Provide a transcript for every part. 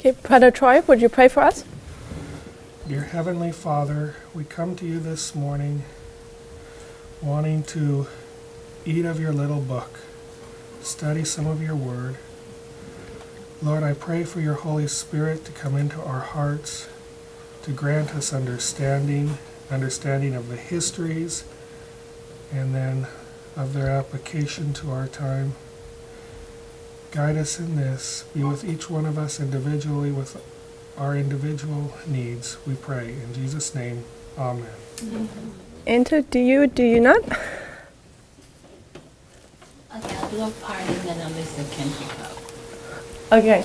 Okay, Brother Troy, would you pray for us? Dear Heavenly Father, we come to you this morning wanting to eat of your little book, study some of your word. Lord, I pray for your Holy Spirit to come into our hearts, to grant us understanding of the histories, and then of their application to our time. Guide us in this. Be with each one of us individually with our individual needs, we pray. In Jesus' name, amen. Enter, do you not? Okay, I'll do a part and then Alyssa can pick up. Okay.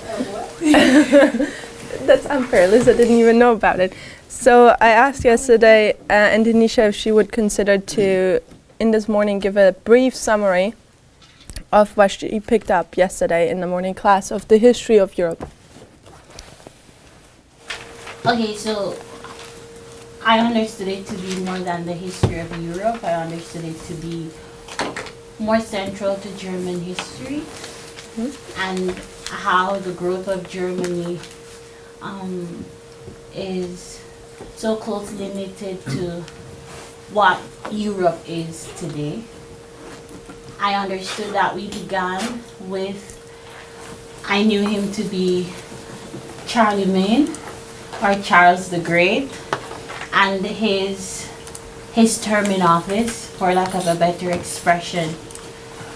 That's unfair. Lisa didn't even know about it. So I asked yesterday Antonisha if she would consider to, in this morning, give a brief summary of what she picked up yesterday in the morning class of the history of Europe. Okay, so I understood it to be more than the history of Europe. I understood it to be more central to German history and how the growth of Germany is so closely limited to what Europe is today. I understood that we began with, I knew him to be Charlemagne, or Charles the Great, and his term in office, for lack of a better expression,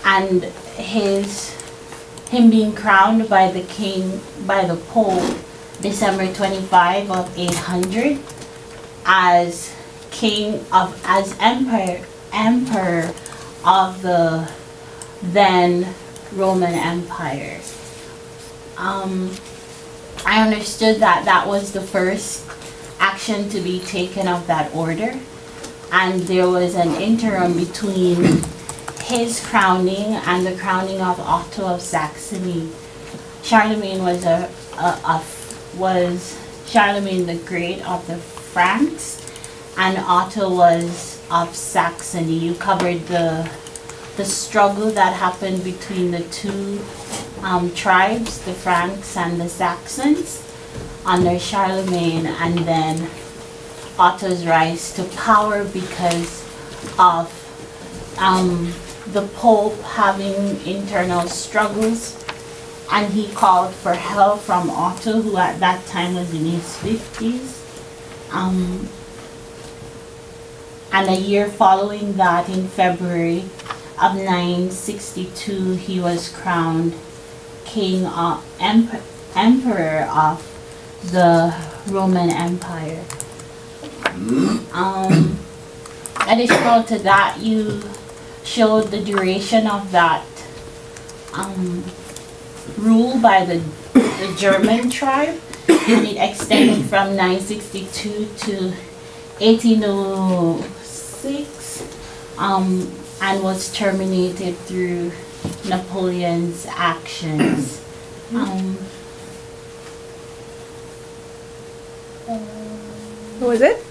and him being crowned by the king, by the Pope, December 25 of 800, as emperor of the then Roman Empire. I understood that that was the first action to be taken of that order, and there was an interim between his crowning and the crowning of Otto of Saxony. Charlemagne was Charlemagne the Great of the Franks, and Otto was of Saxony. You covered the struggle that happened between the two tribes, the Franks and the Saxons, under Charlemagne, and then Otto's rise to power because of the Pope having internal struggles, and he called for help from Otto, who at that time was in his 50s. And a year following that, in February of 962, he was crowned emperor of the Roman Empire. Additional to that, you showed the duration of that rule by the German tribe, and it extended from 962 to 1806, and was terminated through Napoleon's actions. What was it?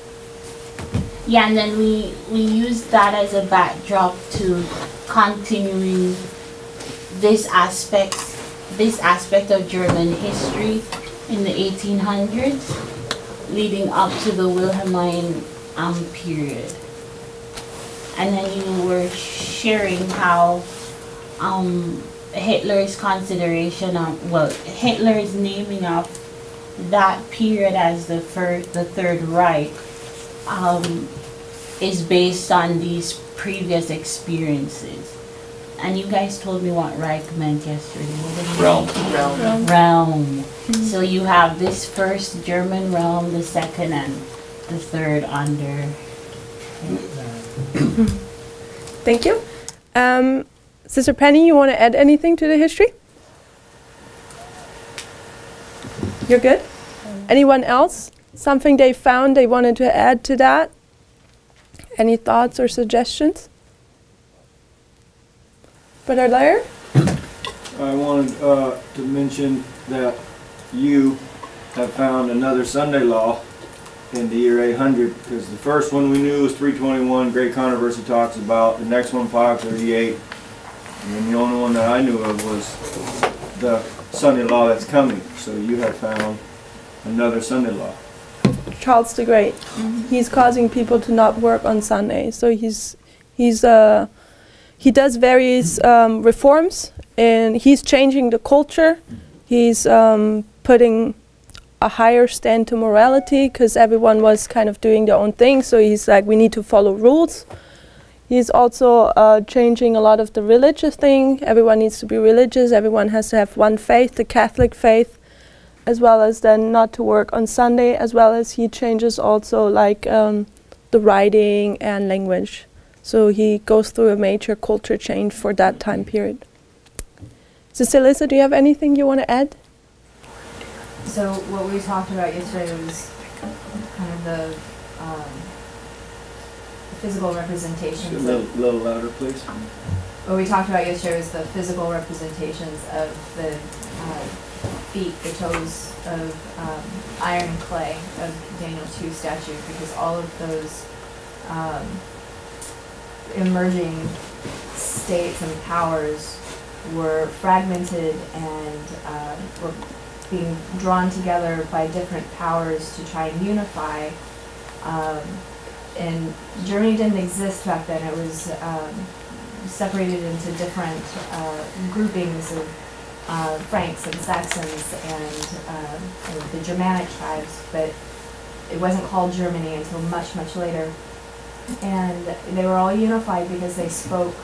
Yeah, and then we used that as a backdrop to continuing this aspect of German history in the 1800s, leading up to the Wilhelmine period. And then you were sharing how Hitler's consideration of, Hitler's naming of that period as the Third Reich is based on these previous experiences. And you guys told me what Reich meant yesterday. What did it mean? Realm. So you have this first German realm, the second and the third under Hitler. Thank you. Sister Penny, you want to add anything to the history? You're good? Anyone else? Something they found they wanted to add to that? Any thoughts or suggestions? Brother Lair? I wanted to mention that you have found another Sunday law in the year 800, because the first one we knew was 321, Great Controversy talks about, the next one 538, and then the only one that I knew of was the Sunday law that's coming. So you have found another Sunday law. Charles the Great. He's causing people to not work on Sunday. So he does various reforms, and he's changing the culture. He's putting a higher stand to morality, because everyone was kind of doing their own thing. So he's like, we need to follow rules. He's also changing a lot of the religious thing. Everyone needs to be religious. Everyone has to have one faith, the Catholic faith, as well as then not to work on Sunday, as well as he changes also like the writing and language. So he goes through a major culture change for that time period. Sister Lisa, do you have anything you want to add? So what we talked about yesterday was kind of the physical representations. A little louder, please. What we talked about yesterday was the physical representations of the feet, the toes of iron and clay of Daniel 2 statue, because all of those emerging states and powers were fragmented and were being drawn together by different powers to try and unify. And Germany didn't exist back then. It was separated into different groupings of Franks and Saxons and the Germanic tribes, but it wasn't called Germany until much, much later. And they were all unified because they spoke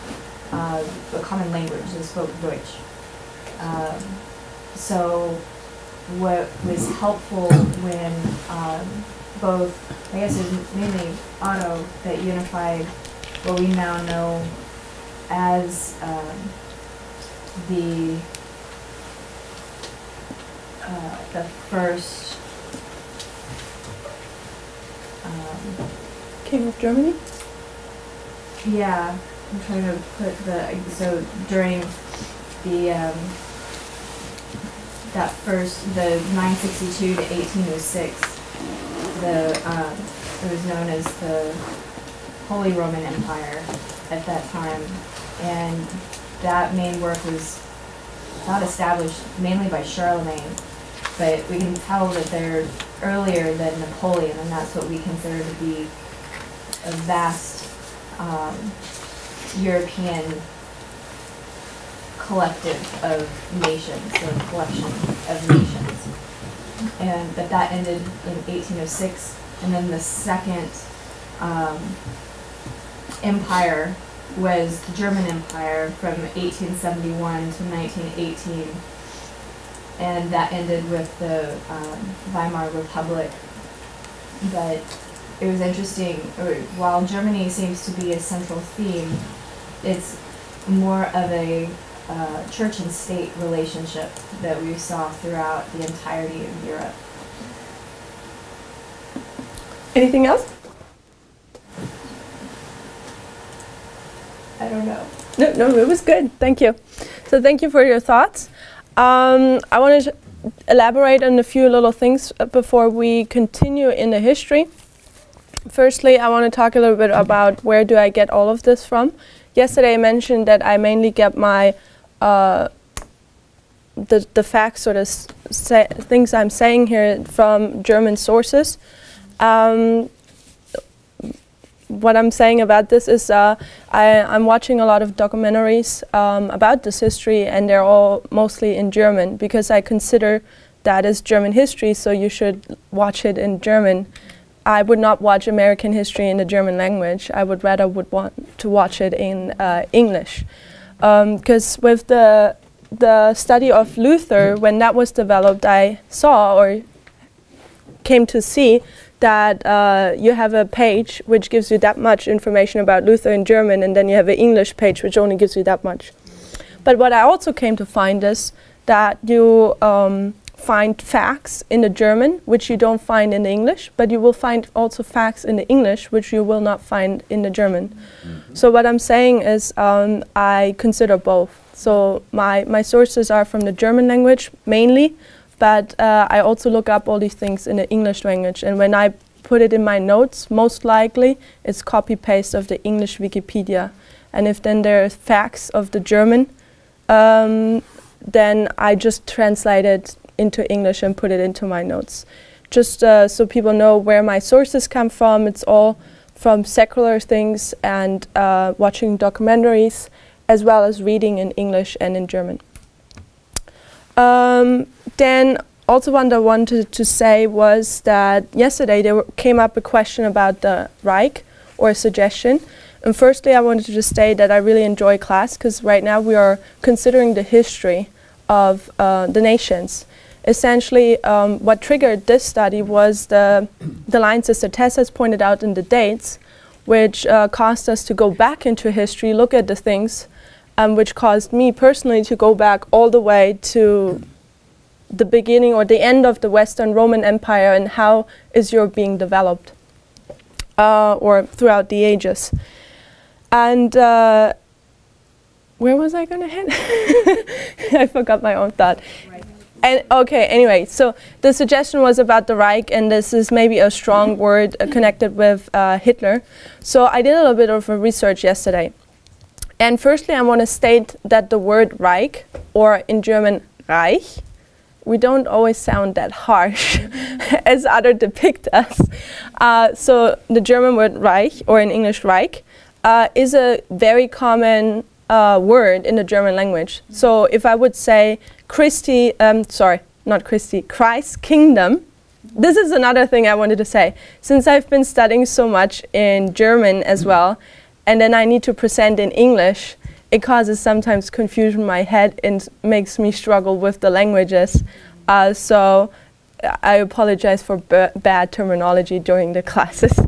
a common language. They spoke Deutsch. So what was helpful when both, I guess it was mainly Otto that unified what we now know as the first King of Germany? Yeah, I'm trying to put so during the that first, the 962 to 1806, it was known as the Holy Roman Empire at that time, and that main work was not established mainly by Charlemagne, but we can tell that they're earlier than Napoleon, and that's what we consider to be a vast European collective of nations, or collection of nations. And that ended in 1806, and then the second empire was the German Empire from 1871 to 1918, and that ended with the Weimar Republic. But it was interesting, while Germany seems to be a central theme, it's more of a church and state relationship that we saw throughout the entirety of Europe. Anything else? I don't know. No, it was good. Thank you. So thank you for your thoughts. I want to elaborate on a few little things before we continue in the history. Firstly, I want to talk a little bit about where do I get all of this from. Yesterday I mentioned that I mainly get my the facts or the things I'm saying here from German sources. What I'm saying about this is I'm watching a lot of documentaries about this history, and they're all mostly in German because I consider that is German history, so you should watch it in German. I would not watch American history in the German language. I would rather want to watch it in English. Because with the study of Luther, when that was developed, I saw or came to see that you have a page which gives you that much information about Luther in German, and then you have an English page which only gives you that much. But what I also came to find is that you find facts in the German which you don't find in the English, but you will find also facts in the English which you will not find in the German. Mm-hmm. So what I'm saying is I consider both. So my sources are from the German language mainly, but I also look up all these things in the English language, and when I put it in my notes, most likely it's copy-paste of the English Wikipedia. And if then there are facts of the German then I just translate it into English and put it into my notes. Just so people know where my sources come from. It's all from secular things and watching documentaries, as well as reading in English and in German. Then also what I wanted to say was that yesterday there came up a question about the Reich, or a suggestion. And firstly, I wanted to just say that I really enjoy class, because right now we are considering the history of the nations. Essentially, what triggered this study was the line Sister Tess has pointed out in the dates, which caused us to go back into history, look at the things, which caused me personally to go back all the way to the beginning or the end of the Western Roman Empire and how is Europe being developed, or throughout the ages. And where was I going to head? I forgot my own thought. Right. And okay, anyway, so the suggestion was about the Reich, and this is maybe a strong word connected with Hitler. So I did a little bit of a research yesterday. And firstly, I want to state that the word Reich, or in German Reich, we don't always sound that harsh as others depict us. So the German word Reich, or in English Reich, is a very common word in the German language. So if I would say Christ's kingdom, this is another thing I wanted to say. Since I've been studying so much in German as well, and then I need to present in English, it causes sometimes confusion in my head and makes me struggle with the languages. So I apologize for bad terminology during the classes.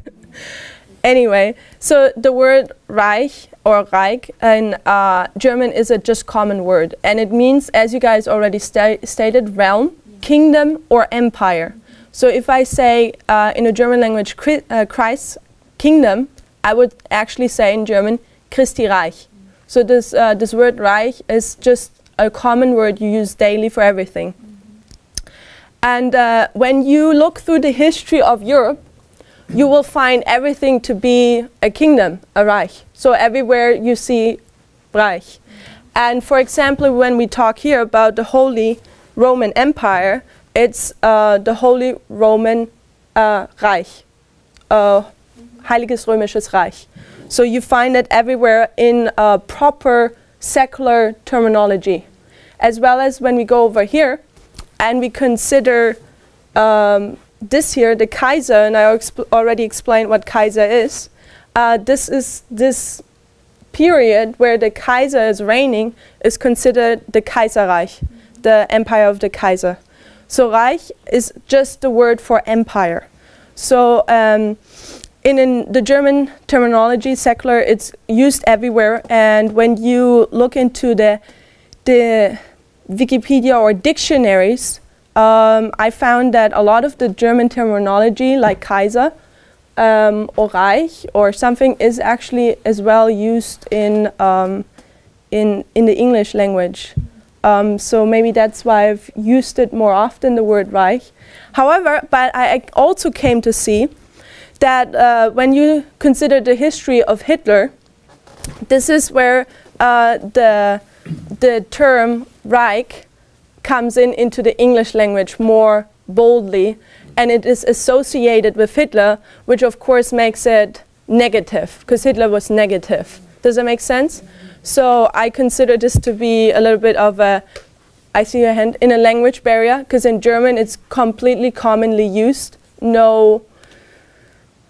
Anyway, so the word Reich or Reich in German is a just common word, and it means, as you guys already stated, realm, kingdom, or empire. So if I say in a German language Christ's kingdom, I would actually say in German Christi Reich. So this word Reich is just a common word you use daily for everything. And when you look through the history of Europe, you will find everything to be a kingdom, a Reich. So everywhere you see Reich. And for example, when we talk here about the Holy Roman Empire, it's the Holy Roman Reich, Heiliges Römisches Reich. So you find it everywhere in proper secular terminology. As well as when we go over here and we consider this here, the Kaiser, and I already explained what Kaiser is. This is this period where the Kaiser is reigning is considered the Kaiserreich, the empire of the Kaiser. So Reich is just the word for empire. So in the German terminology, secular, it's used everywhere. And when you look into the Wikipedia or dictionaries, I found that a lot of the German terminology, like Kaiser or Reich or something, is actually as well used in the English language. So maybe that's why I've used it more often, the word Reich. However, but I also came to see that when you consider the history of Hitler, this is where the term Reich comes into the English language more boldly, and it is associated with Hitler, which of course makes it negative, because Hitler was negative. Does that make sense? So I consider this to be a little bit of a, I see your hand, in a language barrier, because in German it's completely commonly used, no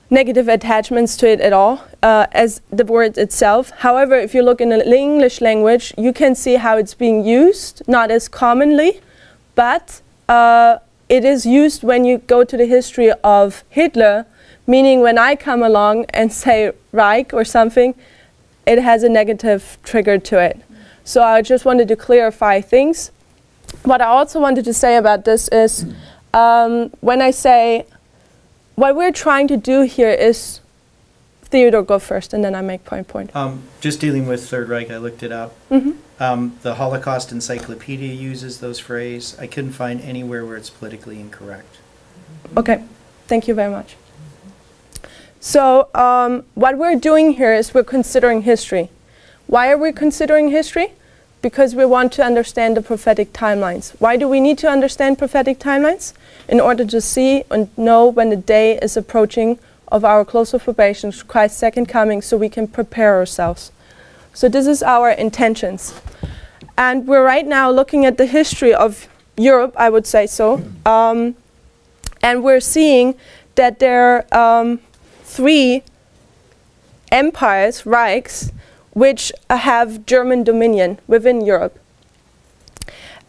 negative attachments to it at all, as the word itself. However, if you look in the English language, you can see how it's being used, not as commonly, but it is used when you go to the history of Hitler, meaning when I come along and say Reich or something, it has a negative trigger to it. So I just wanted to clarify things. What I also wanted to say about this is, when I say, what we're trying to do here is, Theodore, go first, and then I make point. Just dealing with Third Reich, I looked it up. The Holocaust Encyclopedia uses those phrases. I couldn't find anywhere where it's politically incorrect. Okay, thank you very much. So what we're doing here is we're considering history. Why are we considering history? because we want to understand the prophetic timelines. Why do we need to understand prophetic timelines? In order to see and know when the day is approaching of our close of probation, Christ's second coming, so we can prepare ourselves. So this is our intentions. And we're right now looking at the history of Europe, I would say so. And we're seeing that there are 3 empires, Reichs, which have German dominion within Europe.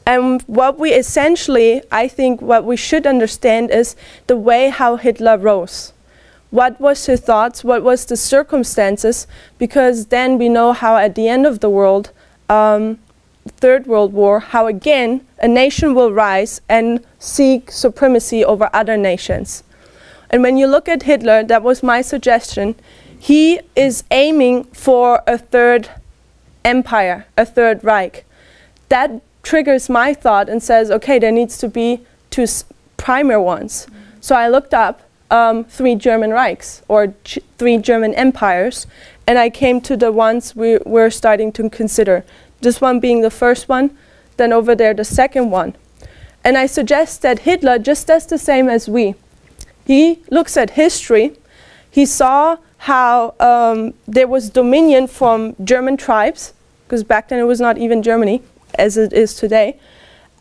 And what we essentially, I think what we should understand is the way how Hitler rose. What was his thoughts, what was the circumstances, because then we know how at the end of the world, Third World War, how again a nation will rise and seek supremacy over other nations. And when you look at Hitler, that was my suggestion, he is aiming for a third empire, a third Reich. That triggers my thought and says, okay, there needs to be 2 primary ones. So I looked up 3 German Reichs, or 3 German empires, and I came to the ones we're starting to consider. This one being the first one, then over there the second one. And I suggest that Hitler just does the same as we. He looks at history, he saw how there was dominion from German tribes, because back then it was not even Germany, as it is today.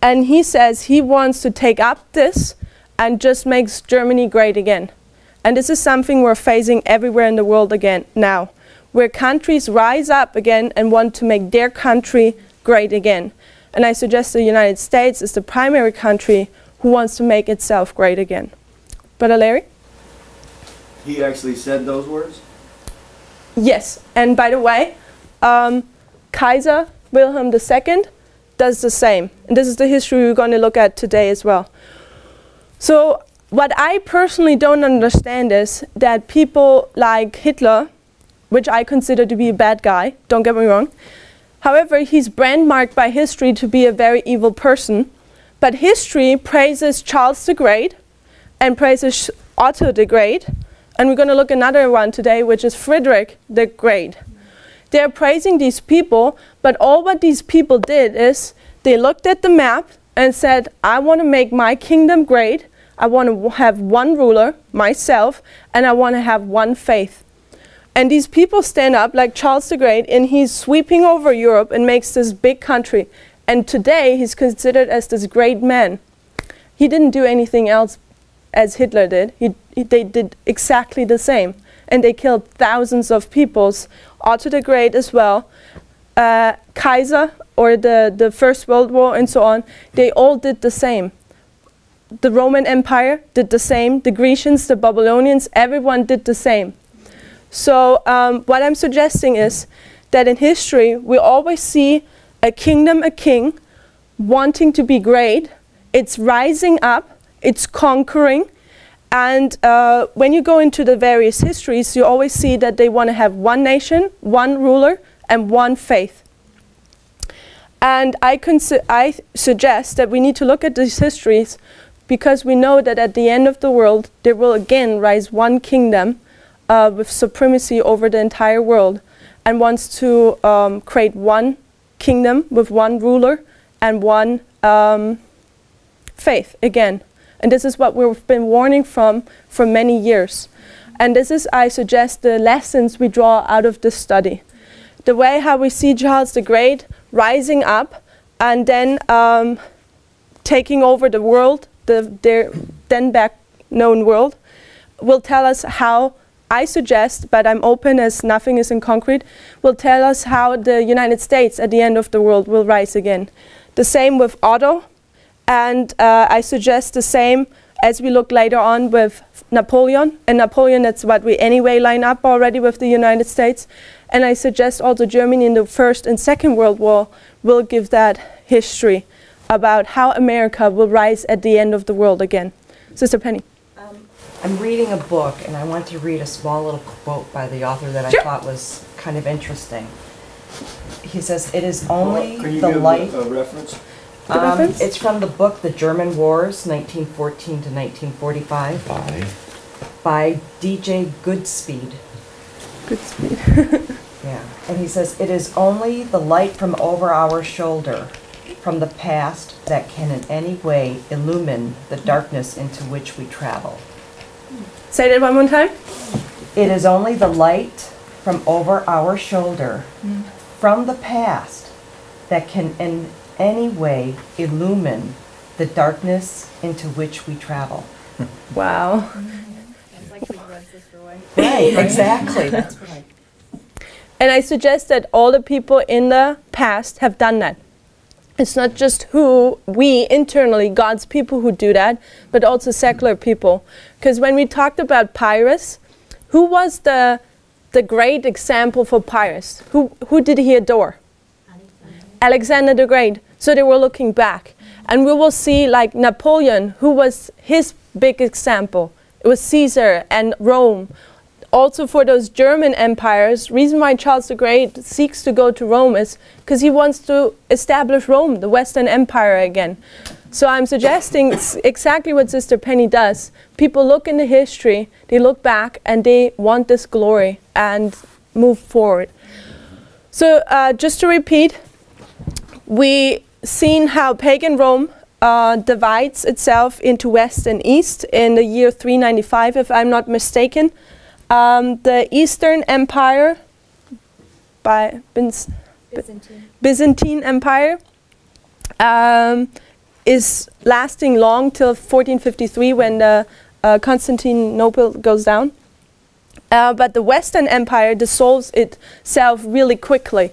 And he says he wants to take up this and just makes Germany great again. And this is something we're facing everywhere in the world again now, where countries rise up again and want to make their country great again. And I suggest the United States is the primary country who wants to make itself great again. Brother Larry? He actually said those words? Yes, and by the way, Kaiser Wilhelm II does the same. And this is the history we're going to look at today as well. So what I personally don't understand is that people like Hitler, which I consider to be a bad guy, don't get me wrong. However, he's brandmarked by history to be a very evil person. But history praises Charles the Great and praises Otto the Great. And we're going to look at another one today, which is Frederick the Great. They're praising these people, but all what these people did is they looked at the map and said, I want to make my kingdom great. I want to have one ruler, myself, and I want to have one faith. And these people stand up like Charles the Great, and he's sweeping over Europe and makes this big country. And today he's considered as this great man. He didn't do anything else as Hitler did. They did exactly the same. And they killed thousands of people. Otto the Great as well. Kaiser, or the First World War and so on, they all did the same. The Roman Empire did the same. The Grecians, the Babylonians, everyone did the same. So what I'm suggesting is that in history, we always see a kingdom, a king, wanting to be great. It's rising up. It's conquering. And when you go into the various histories, you always see that they want to have one nation, one ruler, and one faith. And I suggest that we need to look at these histories because we know that at the end of the world, there will again rise one kingdom with supremacy over the entire world and wants to create one kingdom with one ruler and one faith again. And this is what we've been warning from for many years. And this is, I suggest, the lessons we draw out of this study. The way how we see Charles the Great rising up and then taking over the world, their then back known world, will tell us how, I suggest, but I'm open as nothing is in concrete, will tell us how the United States at the end of the world will rise again. The same with Otto. And I suggest the same as we look later on with Napoleon. And Napoleon, that's what we anyway line up already with the United States. And I suggest also Germany in the First and Second World War will give that history about how America will rise at the end of the world again. Sister Penny. I'm reading a book, and I want to read a small little quote by the author that I thought was kind of interesting. He says, "It is only the light..." Can you give a reference? It's from the book The German Wars, 1914 to 1945, by D.J. Goodspeed. Goodspeed. Yeah, and he says, it is only the light from over our shoulder, from the past, that can in any way illumine the darkness into which we travel. Say that one more time. It is only the light from over our shoulder, from the past, that can in any way illumine the darkness into which we travel. Wow. Right, exactly. That's what I... And I suggest that all the people in the past have done that. It's not just who we internally, God's people, who do that, but also secular people. Because when we talked about Pyrrhus, who was the great example for Pyrrhus? Who did he adore? Alexander the Great. So they were looking back. And we will see, like Napoleon, who was his big example. It was Caesar and Rome. Also for those German empires, reason why Charles the Great seeks to go to Rome is because he wants to establish Rome, the Western Empire again. So I'm suggesting exactly what Sister Penny does. People look into history, they look back, and they want this glory and move forward. So just to repeat, we seen how pagan Rome divides itself into West and East in the year 395, if I'm not mistaken. The Eastern Empire, by Byzantine Empire, is lasting long till 1453 when the Constantinople goes down. But the Western Empire dissolves itself really quickly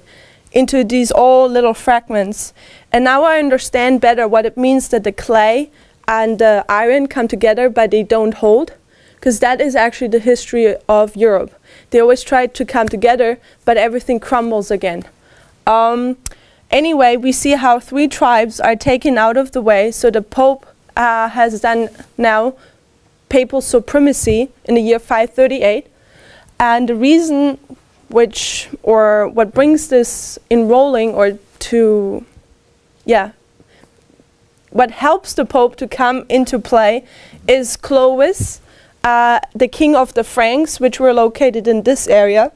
into these all little fragments. And now I understand better what it means that the clay and the iron come together but they don't hold. Because that is actually the history of Europe. They always try to come together, but everything crumbles again. Anyway, we see how 3 tribes are taken out of the way. So the Pope has done now papal supremacy in the year 538. And the reason what brings this enrolling what helps the Pope to come into play is Clovis, the king of the Franks, which were located in this area.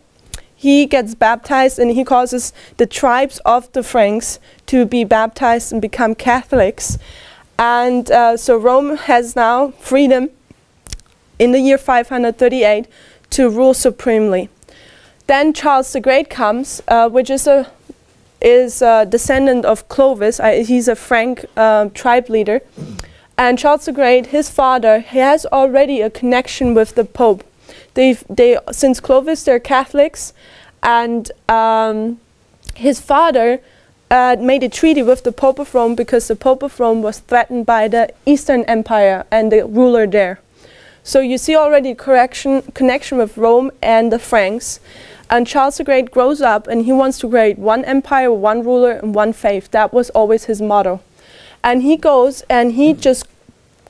He gets baptized and he causes the tribes of the Franks to be baptized and become Catholics. And so Rome has now freedom in the year 538 to rule supremely. Then Charles the Great comes, which is a descendant of Clovis. He's a Frank tribe leader. And Charles the Great, his father, he has already a connection with the Pope. Since Clovis, they're Catholics, and his father made a treaty with the Pope of Rome because the Pope of Rome was threatened by the Eastern Empire and the ruler there. So you see already connection with Rome and the Franks. And Charles the Great grows up and he wants to create one empire, one ruler, and one faith. That was always his motto. And he goes and he just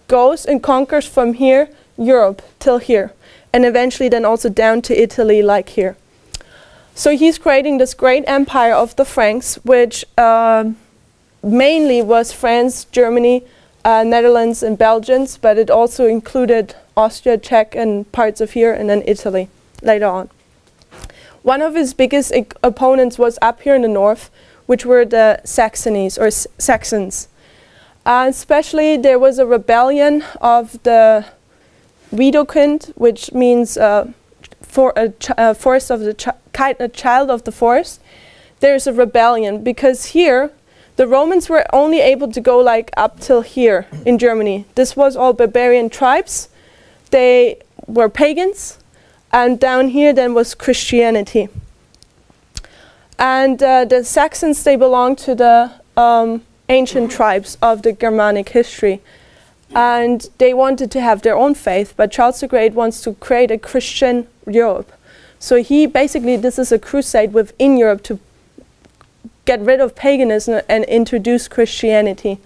goes and conquers from here, Europe, till here. And eventually then also down to Italy, like here. So he's creating this great empire of the Franks, which mainly was France, Germany, Netherlands, and Belgians, but it also included Austria, Czech, and parts of here, and then Italy later on. One of his biggest opponents was up here in the north, which were the Saxons. Especially there was a rebellion of the Widukind, which means forest of the child of the forest. There's a rebellion because here the Romans were only able to go like up till here in Germany. This was all barbarian tribes. They were pagans, and down here then was Christianity. And the Saxons, they belonged to the ancient tribes of the Germanic history. And they wanted to have their own faith, but Charles the Great wants to create a Christian Europe. So he basically, this is a crusade within Europe to get rid of paganism and introduce Christianity.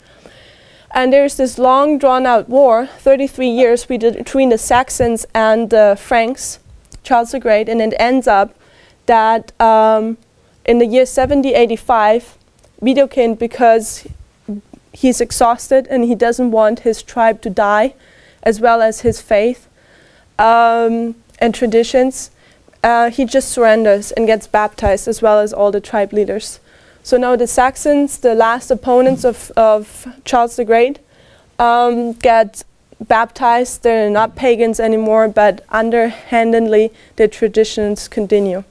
And there's this long drawn out war, 33 years between the Saxons and the Franks, Charles the Great, and it ends up that in the year 7085, Widukind, because he's exhausted and he doesn't want his tribe to die, as well as his faith and traditions, he just surrenders and gets baptized, as well as all the tribe leaders. So now the Saxons, the last opponents of Charles the Great, get baptized. They're not pagans anymore, but underhandedly their traditions continue.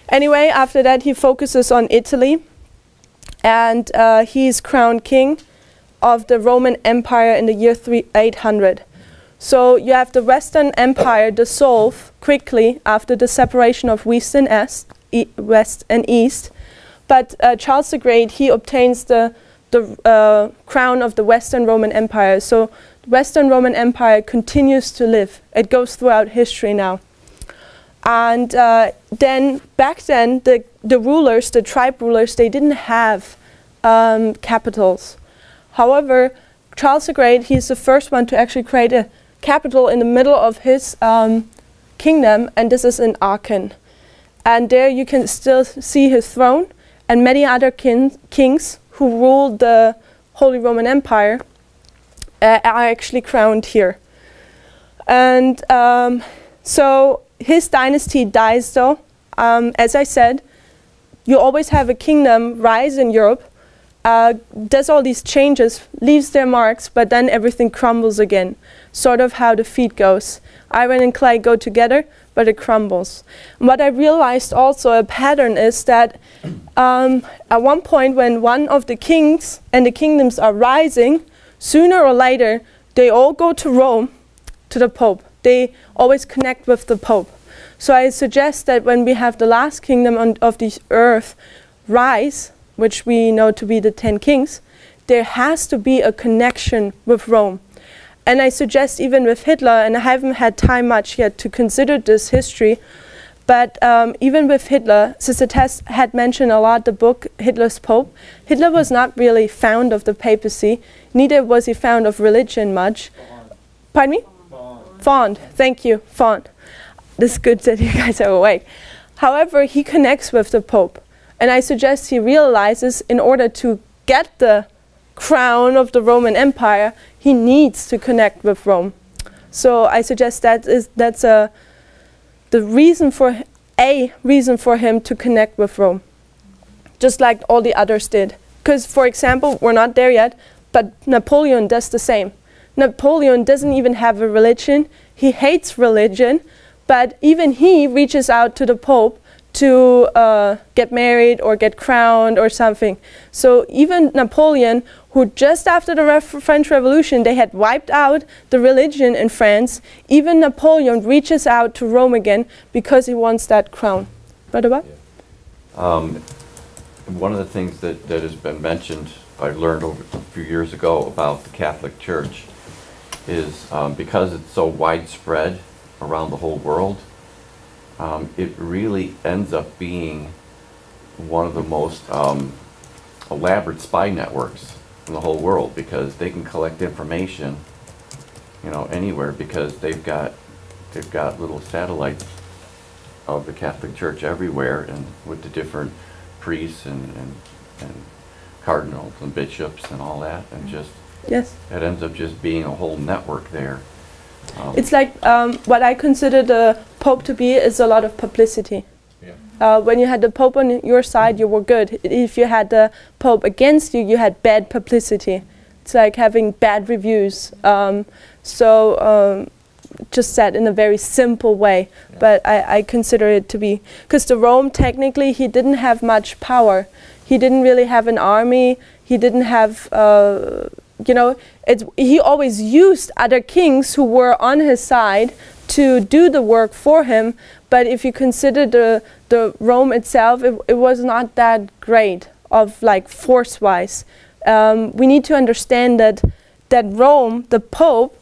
Anyway, after that he focuses on Italy, and he's crowned king of the Roman Empire in the year 800. So you have the Western Empire dissolve quickly after the separation of West and East. But Charles the Great, he obtains the crown of the Western Roman Empire. So the Western Roman Empire continues to live. It goes throughout history now. And then back then, the rulers, the tribe rulers, they didn't have capitals. However, Charles the Great, he's the first one to actually create a capital in the middle of his kingdom, and this is in Aachen. And there you can still see his throne, and many other kings who ruled the Holy Roman Empire are actually crowned here. And so his dynasty dies though. As I said, you always have a kingdom rise in Europe, does all these changes, leaves their marks, but then everything crumbles again. Sort of how the feet goes. Iron and clay go together, but it crumbles. And what I realized also, a pattern, is that at one point when one of the kings and the kingdoms are rising, sooner or later they all go to Rome, to the Pope. They always connect with the Pope. So I suggest that when we have the last kingdom of the earth rise, which we know to be the 10 kings, there has to be a connection with Rome. And I suggest even with Hitler, and I haven't had time much yet to consider this history, but even with Hitler, Sister Tess had mentioned a lot the book Hitler's Pope. Hitler was not really fond of the papacy, neither was he fond of religion much. Pardon me? Fond. Thank you, fond. It's good that you guys are awake. However, he connects with the Pope. And I suggest he realizes in order to get the crown of the Roman Empire, he needs to connect with Rome. So I suggest that's the reason for him to connect with Rome, just like all the others did. Because, for example, we're not there yet, but Napoleon does the same. Napoleon doesn't even have a religion. He hates religion, but even he reaches out to the Pope to get married or get crowned or something. So even Napoleon, who just after the French Revolution, they had wiped out the religion in France, even Napoleon reaches out to Rome again because he wants that crown. Brother Bob? One of the things that has been mentioned, I learned over a few years ago about the Catholic Church, is because it's so widespread around the whole world, it really ends up being one of the most elaborate spy networks in the whole world, because they can collect information, you know, anywhere, because they've got little satellites of the Catholic Church everywhere, and with the different priests and cardinals and bishops and all that, and just yes, it ends up just being a whole network there. It's like what I consider the Pope to be is a lot of publicity. Yeah. When you had the Pope on your side, you were good. If you had the Pope against you, you had bad publicity. It's like having bad reviews. Just said in a very simple way, yeah. But I consider it to be, because the Rome, technically, he didn't have much power. He didn't really have an army. He didn't have, you know, he always used other kings who were on his side to do the work for him. But if you consider the Rome itself, it was not that great of like force-wise. We need to understand that Rome, the Pope,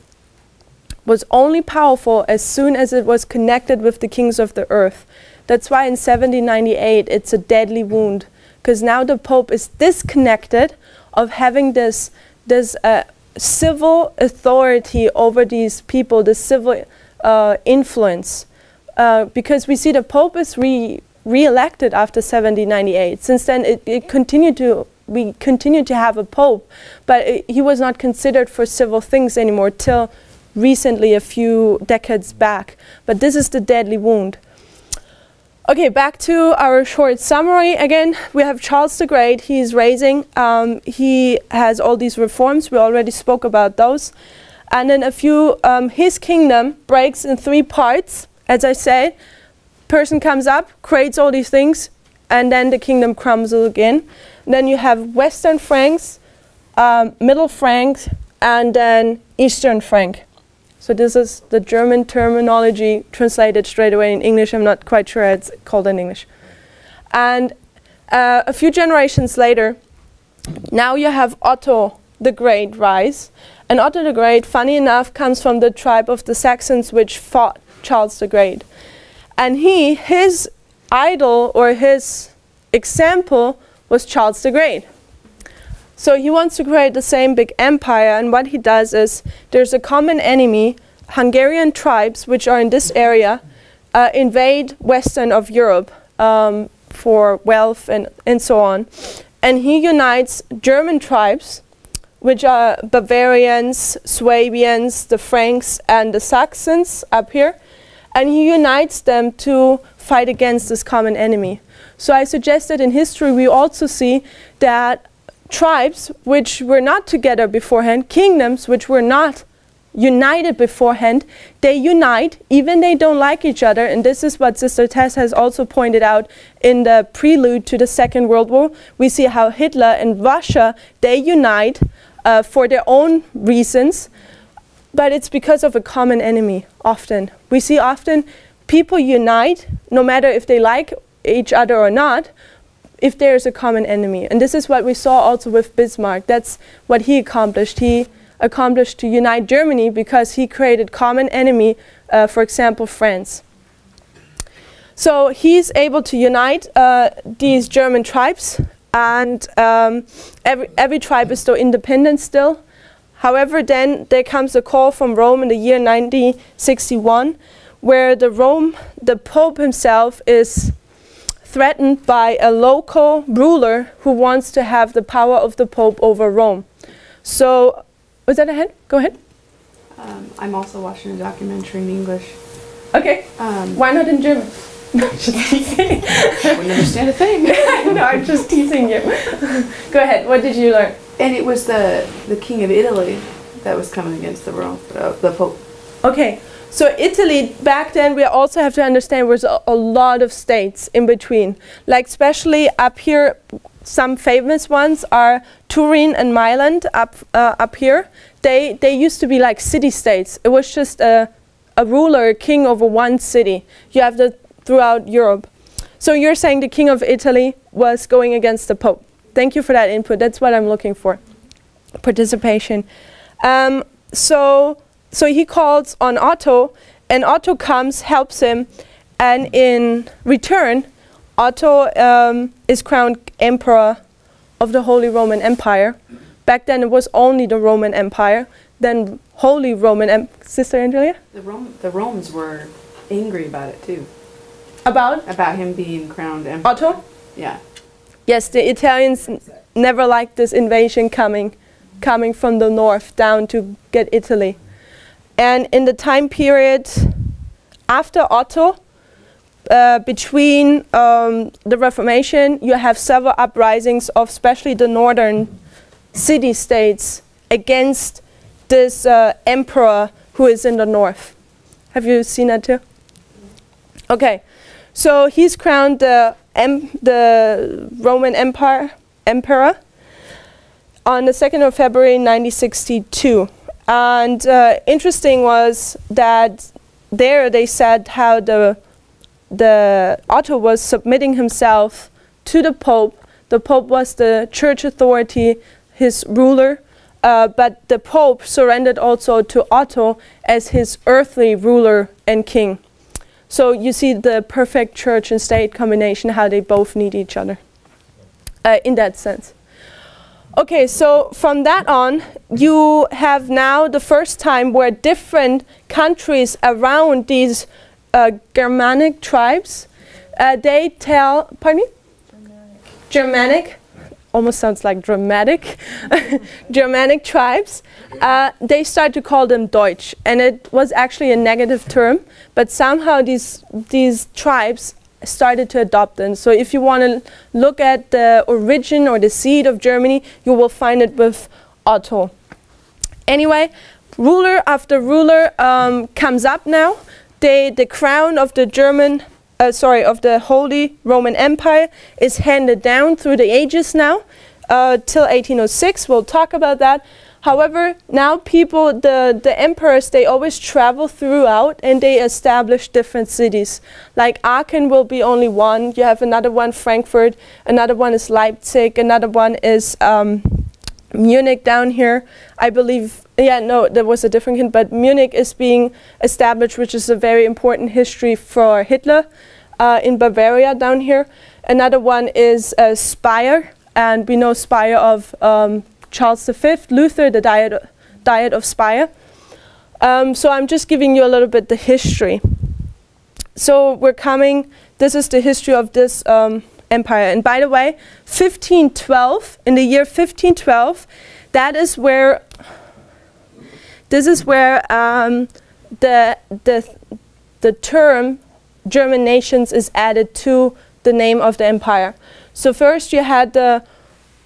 was only powerful as soon as it was connected with the kings of the earth. That's why in 1798 it's a deadly wound, because now the Pope is disconnected of having this civil authority over these people, the civil influence. Because we see the Pope is re-elected after 1798. Since then we continue to have a Pope, but he was not considered for civil things anymore till recently, a few decades back. But this is the deadly wound. Okay, back to our short summary. Again, we have Charles the Great. He's raising. He has all these reforms. We already spoke about those. And then his kingdom breaks in 3 parts. As I said, person comes up, creates all these things, and then the kingdom crumbles again. Then you have Western Franks, Middle Franks, and then Eastern Frank. So this is the German terminology translated straight away in English. I'm not quite sure it's called in English. And a few generations later, now you have Otto the Great rise. And Otto the Great, funny enough, comes from the tribe of the Saxons, which fought Charles the Great. And his idol or his example was Charles the Great. So he wants to create the same big empire, and what he does is there's a common enemy. Hungarian tribes, which are in this area, invade western of Europe for wealth and so on. And he unites German tribes, which are Bavarians, Swabians, the Franks, and the Saxons up here. And he unites them to fight against this common enemy. So I suggest that in history we also see that tribes which were not together beforehand, kingdoms which were not united beforehand, they unite, even they don't like each other. And this is what Sister Tess has also pointed out in the prelude to the Second World War. We see how Hitler and Russia, they unite for their own reasons, but it's because of a common enemy often. We see often people unite, no matter if they like each other or not, if there is a common enemy. And this is what we saw also with Bismarck. That's what he accomplished. He accomplished to unite Germany because he created common enemy, for example, France. So he's able to unite these German tribes, and every tribe is still independent still. However, then there comes a call from Rome in the year 1961, where the Pope himself is threatened by a local ruler who wants to have the power of the Pope over Rome. So, was that ahead? Go ahead. I'm also watching a documentary in English. Okay. Why not in German? No, just teasing. I wouldn't understand a thing. No, I'm just teasing you. Go ahead. What did you learn? And it was the king of Italy that was coming against the Pope. Okay. So Italy, back then, we also have to understand there's a lot of states in between. Like especially up here, some famous ones are Turin and Milan up here. They used to be like city-states. It was just a ruler, a king over one city. You have that throughout Europe. So you're saying the king of Italy was going against the Pope. Thank you for that input. That's what I'm looking for. Participation. So he calls on Otto, and Otto comes, helps him, and in return, Otto is crowned emperor of the Holy Roman Empire. Back then it was only the Roman Empire, then Holy Roman Empire. Sister Angelia? The Romans were angry about it too. About him being crowned emperor. Otto? Yeah. Yes, the Italians never liked this invasion coming from the north down to get Italy. And in the time period after Otto, between the Reformation, you have several uprisings of especially the northern city-states against this emperor who is in the north. Have you seen that too? Okay, so he's crowned the Roman emperor on the 2nd of February 1962. And interesting was that there they said how the Otto was submitting himself to the Pope. The Pope was the church authority, his ruler, but the Pope surrendered also to Otto as his earthly ruler and king. So you see the perfect church and state combination, how they both need each other in that sense. Okay, so from that on, you have now the first time where different countries around these Germanic tribes, they tell, pardon me? Germanic, almost sounds like dramatic. Germanic tribes, they start to call them Deutsch, and it was actually a negative term, but somehow these tribes started to adopt them. So if you want to look at the origin or the seed of Germany, you will find it with Otto. Anyway, ruler after ruler comes up now. The crown of the of the Holy Roman Empire is handed down through the ages now, till 1806. We'll talk about that. However, now the emperors, they always travel throughout and they establish different cities. Like Aachen will be only one. You have another one, Frankfurt. Another one is Leipzig. Another one is Munich down here. I believe, yeah, no, there was a different hint, but Munich is being established, which is a very important history for Hitler in Bavaria down here. Another one is Speyer, and we know Speyer of Charles V, Luther, the Diet of Speyer. So I'm just giving you a little bit the history. So this is the history of this empire. And by the way, 1512, in the year 1512, this is where the term German nations is added to the name of the empire. So first you had the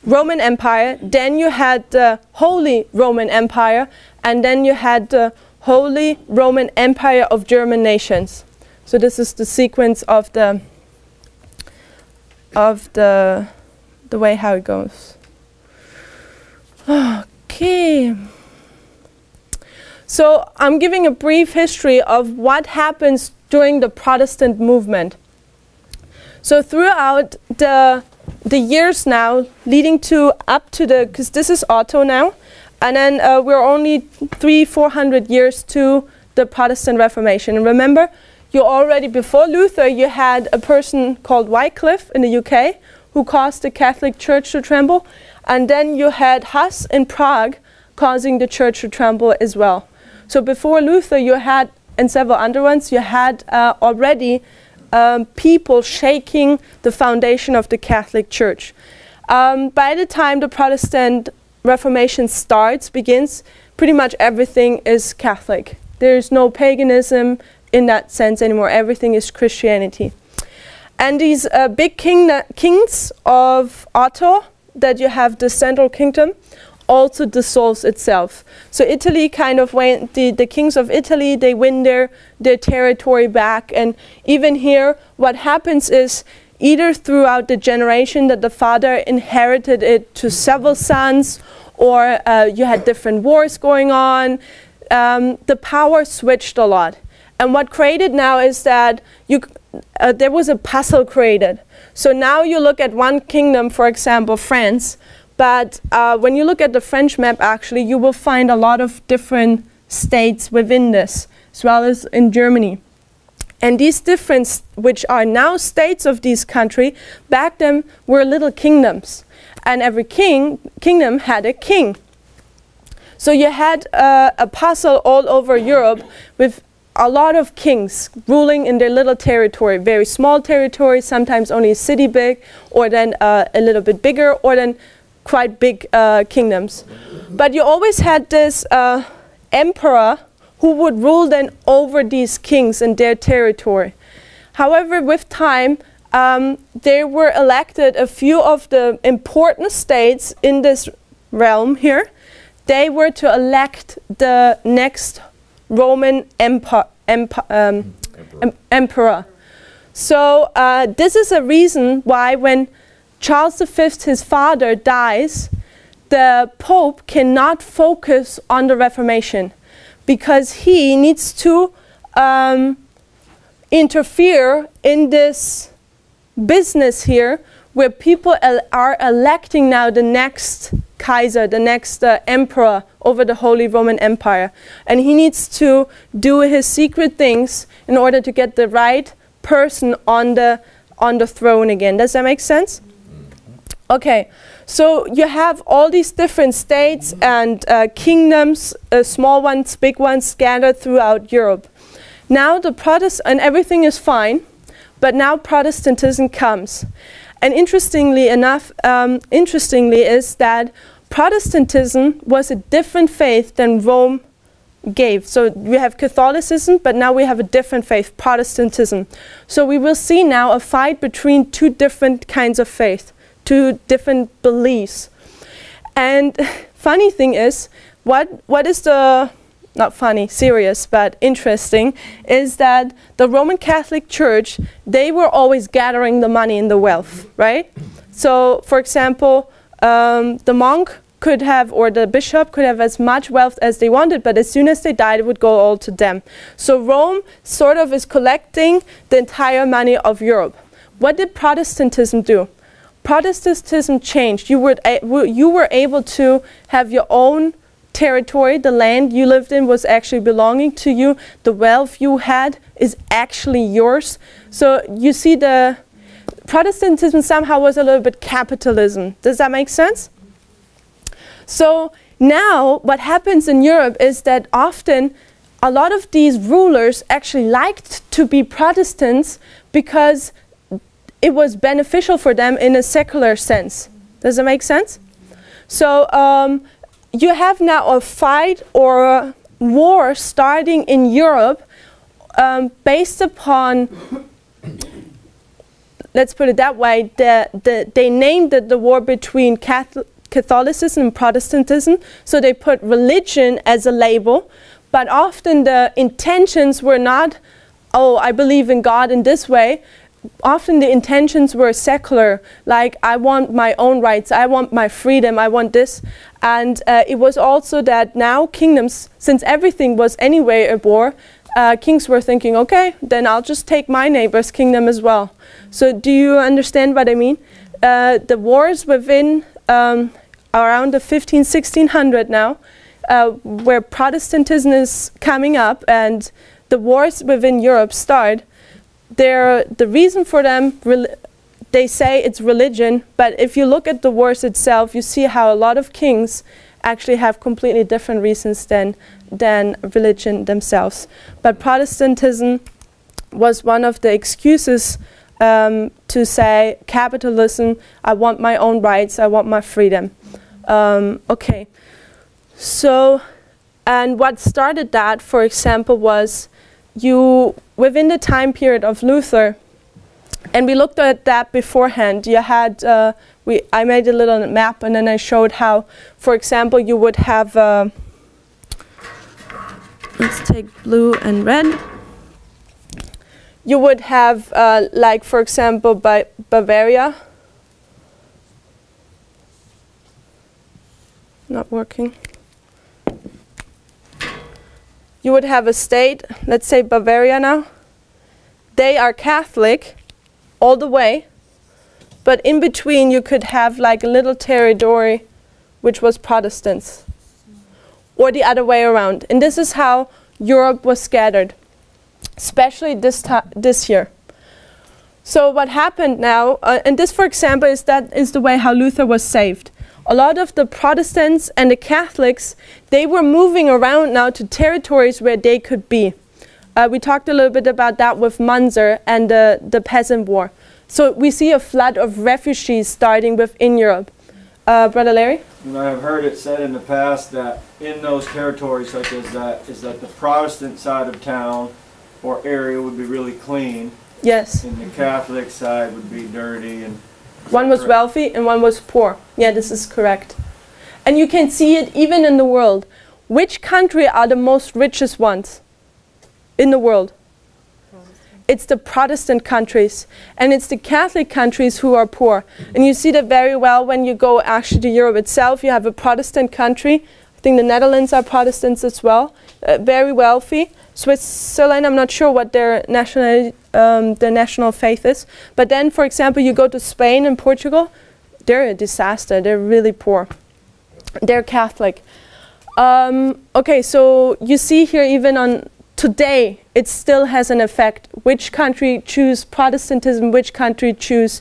Roman Empire, then you had the Holy Roman Empire, and then you had the Holy Roman Empire of German nations. So this is the sequence of the way how it goes. Okay. So I'm giving a brief history of what happens during the Protestant movement. So throughout the years now, leading up to because this is Otto now, and then we're only 300-400 years to the Protestant Reformation. And remember, you already, before Luther, you had a person called Wycliffe in the UK who caused the Catholic Church to tremble, and then you had Huss in Prague causing the church to tremble as well. So before Luther, you had, and several other ones, you had already people shaking the foundation of the Catholic Church. By the time the Protestant Reformation begins, pretty much everything is Catholic. There's no paganism in that sense anymore. Everything is Christianity. And these big kings of Otto, that you have the Central Kingdom, also dissolves itself. So Italy kind of went, the kings of Italy, they win their territory back. And even here, what happens is either throughout the generation that the father inherited it to several sons, or you had different wars going on, the power switched a lot. And what created now is that there was a puzzle created. So now you look at one kingdom, for example, France, but when you look at the French map, actually, you will find a lot of different states within this, as well as in Germany. And these different, which are now states of this country, back then were little kingdoms. And every kingdom had a king. So you had a puzzle all over Europe with a lot of kings ruling in their little territory, very small territory, sometimes only a city big, or then a little bit bigger, or then quite big kingdoms. But you always had this emperor who would rule then over these kings and their territory. However, with time, there were elected a few of the important states in this realm here. They were to elect the next Roman emperor. So this is a reason why when Charles V, his father, dies, the Pope cannot focus on the Reformation, because he needs to interfere in this business here, where people are electing now the next Kaiser, the next emperor over the Holy Roman Empire. And he needs to do his secret things in order to get the right person on the throne again. Does that make sense? Okay, so you have all these different states and kingdoms, small ones, big ones, scattered throughout Europe. Now and everything is fine, but now Protestantism comes. And interestingly enough, is that Protestantism was a different faith than gave. So we have Catholicism, but now we have a different faith, Protestantism. So we will see now a fight between two different kinds of faith, two different beliefs. And funny thing is, what is the, not funny, serious, but interesting, is that the Roman Catholic Church, they were always gathering the money and the wealth, right? So, for example, the monk could have, or the bishop could have as much wealth as they wanted, but as soon as they died, it would go all to them. So Rome sort of is collecting the entire money of Europe. What did Protestantism do? Protestantism changed. You were able to have your own territory. The land you lived in was actually belonging to you. The wealth you had is actually yours. So you see, the Protestantism somehow was a little bit capitalism. Does that make sense? So now what happens in Europe is that often a lot of these rulers actually liked to be Protestants because it was beneficial for them in a secular sense. Does that make sense? So you have now a fight or a war starting in Europe based upon, let's put it that way, they named it the war between Catholicism and Protestantism, so they put religion as a label, but often the intentions were not, oh, I believe in God in this way. Often the intentions were secular, like I want my own rights, I want my freedom, I want this. And it was also that now kingdoms, since everything was anyway a war, kings were thinking, okay, then I'll just take my neighbor's kingdom as well. So do you understand what I mean? The wars within around the 1600 now, where Protestantism is coming up and the wars within Europe start, the reason for them, they say it's religion, but if you look at the wars itself, you see how a lot of kings actually have completely different reasons than religion themselves. But Protestantism was one of the excuses to say capitalism, I want my own rights, I want my freedom. Okay, so, and what started that, for example, was within the time period of Luther, and we looked at that beforehand, you had, I made a little map and then I showed how, for example, you would have, let's take blue and red. You would have, like, for example, Bavaria. Not working. You would have a state, let's say Bavaria now. They are Catholic all the way, but in between you could have like a little territory which was Protestants, or the other way around. And this is how Europe was scattered, especially this year. So what happened now, and this, for example, is the way how Luther was saved. A lot of the Protestants and the Catholics, they were moving around now to territories where they could be. We talked a little bit about that with Munzer and the Peasant War. So we see a flood of refugees starting within Europe. Brother Larry? And I have heard it said in the past that in those territories such as that, is that the Protestant side of town or area would be really clean. Yes. And the Catholic side would be dirty. And one was wealthy and one was poor. Yeah, this is correct. And you can see it even in the world. Which country are the most richest ones in the world? It's the Protestant countries, and it's the Catholic countries who are poor. And you see that very well when you go actually to Europe itself. You have a Protestant country. I think the Netherlands are Protestants as well. Very wealthy. Switzerland, I'm not sure what their national faith is. But then, for example, you go to Spain and Portugal, they're a disaster. They're really poor. They're Catholic. Okay, so you see here even on today, it still has an effect. Which country choose Protestantism, which country choose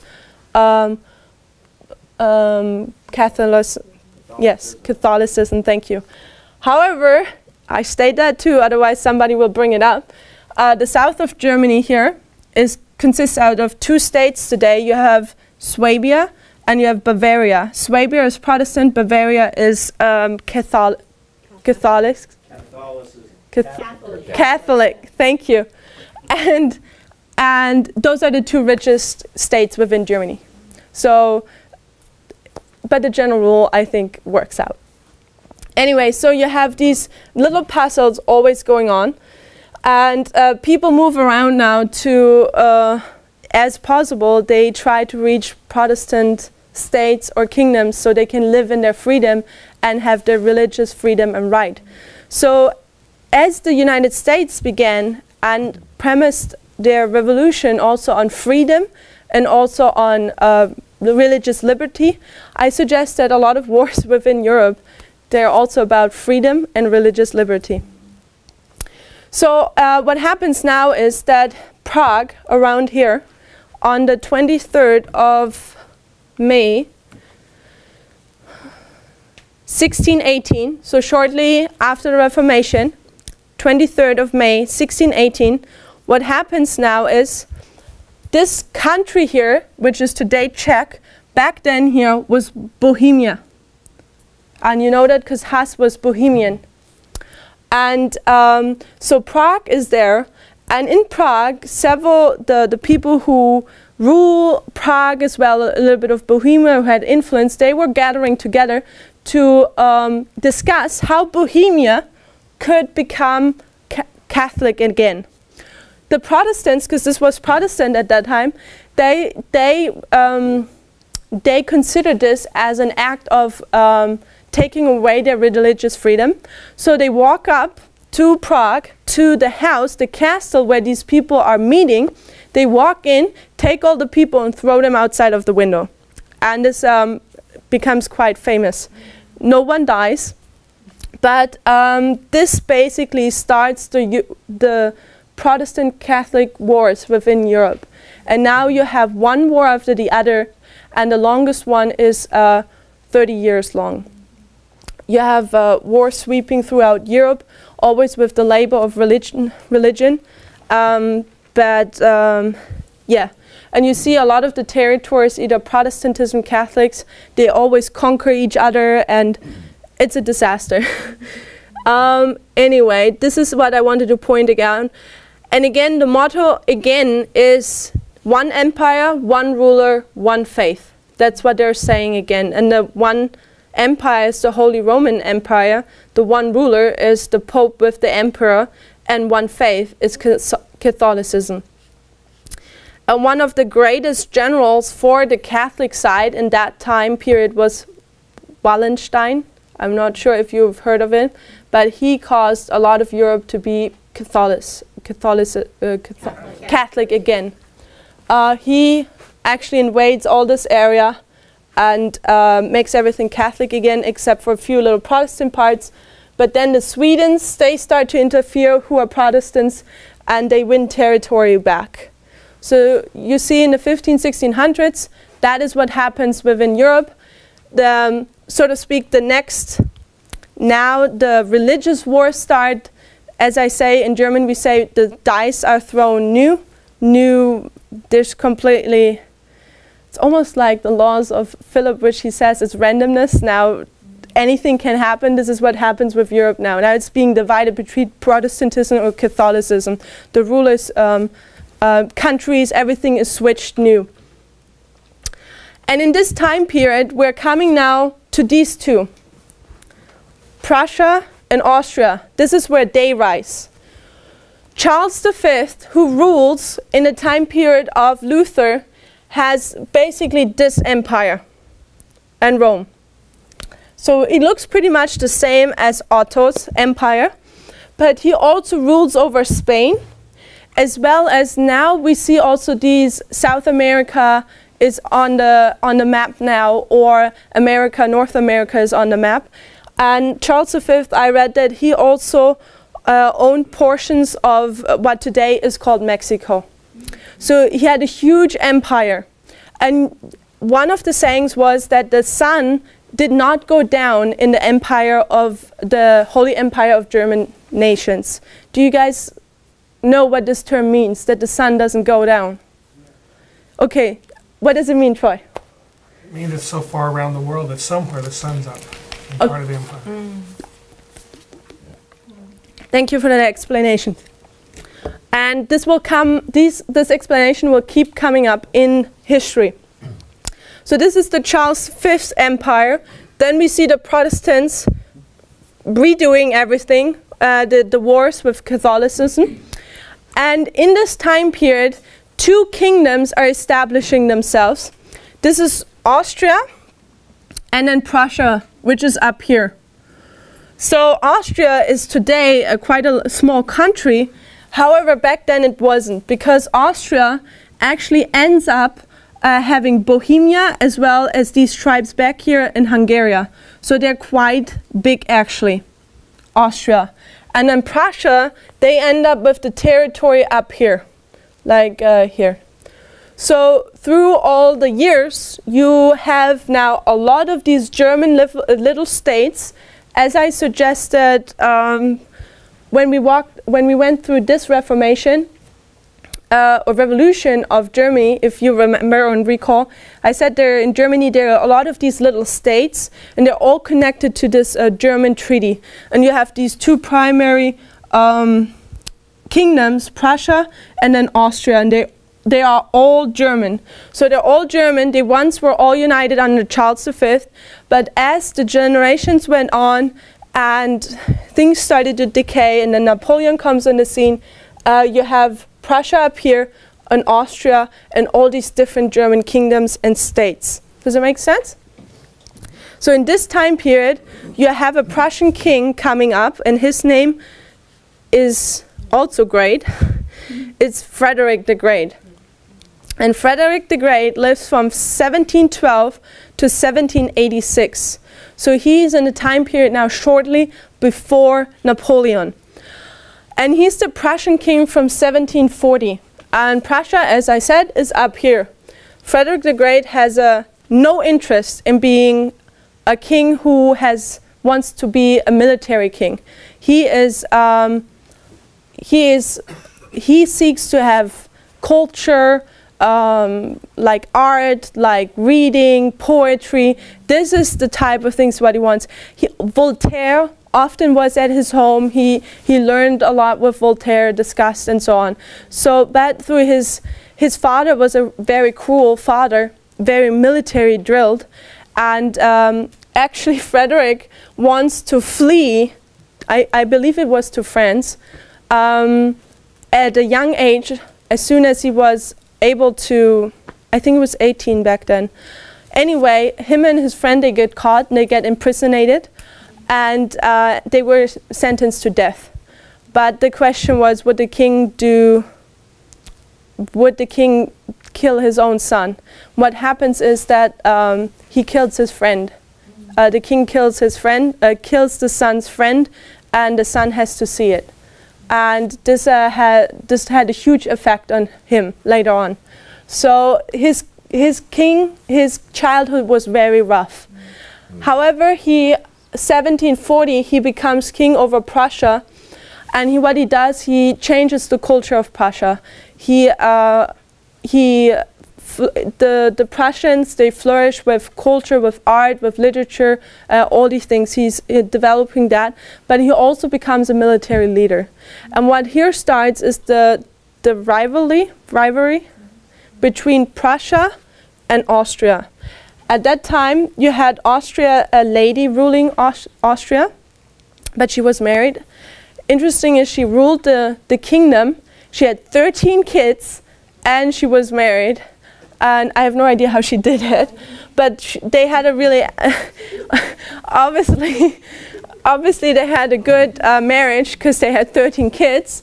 Catholicism? Yes, Catholicism, thank you. However, I state that too, otherwise somebody will bring it up. The south of Germany here consists out of two states today. You have Swabia and you have Bavaria. Swabia is Protestant, Bavaria is Catholic. Catholic, thank you. And those are the two richest states within Germany. So, but the general rule, I think, works out. Anyway, so you have these little puzzles always going on. And people move around now to, as possible, they try to reach Protestant states or kingdoms so they can live in their freedom and have their religious freedom and right. So as the United States began and premised their revolution also on freedom and also on religious liberty, I suggest that a lot of wars within Europe, they're also about freedom and religious liberty. So what happens now is that Prague, around here, on the 23rd of May, 1618, so shortly after the Reformation, 23rd of May, 1618, what happens now is this country here, which is today Czech, back then here was Bohemia. And you know that because Hus was Bohemian. And so Prague is there. And in Prague, the people who rule Prague as well, a little bit of Bohemia who had influence, they were gathering together to discuss how Bohemia could become Catholic again. The Protestants, because this was Protestant at that time, they considered this as an act of taking away their religious freedom. So they walk up to Prague, to the house, the castle where these people are meeting. They walk in, take all the people and throw them outside of the window. And this becomes quite famous. No one dies, but this basically starts the Protestant Catholic wars within Europe. And now you have one war after the other, and the longest one is 30 years long. You have wars sweeping throughout Europe, always with the label of religion. Yeah, and you see a lot of the territories, either Protestantism, Catholics, they always conquer each other, and it's a disaster. Anyway, this is what I wanted to point out. And again, the motto, again, is one empire, one ruler, one faith. That's what they're saying again. And the one empire is the Holy Roman Empire. The one ruler is the Pope with the Emperor. And one faith is Catholicism. And one of the greatest generals for the Catholic side in that time period was Wallenstein. I'm not sure if you've heard of it, but he caused a lot of Europe to be Catholic again. He actually invades all this area and makes everything Catholic again, except for a few little Protestant parts. But then the Swedes, they start to interfere, who are Protestants, and they win territory back. So you see in the 1600s, that is what happens within Europe. The, so to speak, now the religious wars start. As I say, in German we say the dice are thrown new, there's completely, it's almost like the laws of Philip, which he says is randomness. Now anything can happen. This is what happens with Europe now. Now it's being divided between Protestantism or Catholicism. The rulers, countries, everything is switched new. And in this time period, we're coming now to these two, Prussia and Austria. This is where they rise. Charles V, who rules in the time period of Luther, has basically this empire and Rome. So it looks pretty much the same as Otto's empire, but he also rules over Spain, as well as now we see also these South America is on the map now, or America, North America is on the map. And Charles V, I read that he also owned portions of what today is called Mexico. So he had a huge empire. And one of the sayings was that the sun did not go down in the empire of the Holy Empire of German nations. Do you guys know what this term means, that the sun doesn't go down? Okay, what does it mean, Troy? It means it's so far around the world that somewhere the sun's up. Part of the empire. Thank you for that explanation. And this explanation will keep coming up in history. So this is the Charles V's empire. Then we see the Protestants redoing everything, the wars with Catholicism. And in this time period, two kingdoms are establishing themselves. This is Austria and then Prussia, which is up here. So Austria is today quite a small country. However, back then it wasn't, because Austria actually ends up having Bohemia as well as these tribes back here in Hungary. So they're quite big actually, Austria. And then Prussia, they end up with the territory up here, like here. So through all the years, you have now a lot of these German little states. As I suggested when we went through this Reformation, or revolution of Germany, if you remember and recall, I said in Germany there are a lot of these little states, and they're all connected to this German treaty. And you have these two primary kingdoms, Prussia and then Austria, and they are all German. So they're all German. They once were all united under Charles V, but as the generations went on and things started to decay, and then Napoleon comes on the scene, you have Prussia up here, and Austria, and all these different German kingdoms and states. Does that make sense? So in this time period, you have a Prussian king coming up, and his name is also great. It's Frederick the Great. And Frederick the Great lives from 1712 to 1786. So he's in the time period now shortly before Napoleon. And he's the Prussian king from 1740. And Prussia, as I said, is up here. Frederick the Great has no interest in being a king who wants to be a military king. He seeks to have culture, like art, like reading, poetry. This is the type of things what he wants. Voltaire often was at his home. He learned a lot with Voltaire, discussed and so on. So that through his father was a very cruel father, very military drilled, and actually Frederick wants to flee, I believe it was to France, at a young age, as soon as he was able to, I think it was 18 back then. Anyway, him and his friend, they get caught and they get imprisonated, and they were sentenced to death. But the question was, would the king kill his own son? What happens is that he kills his friend. The king kills his friend, kills the son's friend, and the son has to see it. And this had a huge effect on him later on. So his childhood was very rough. However, 1740 he becomes king over Prussia, and what he does, he changes the culture of Prussia. The Prussians, they flourish with culture, with art, with literature, all these things. He's developing that, but he also becomes a military leader. And what here starts is the rivalry between Prussia and Austria. At that time, you had Austria, a lady ruling Austria, but she was married. Interesting is she ruled the kingdom. She had 13 kids, and she was married. And I have no idea how she did it, but they had a really, obviously they had a good marriage because they had 13 kids.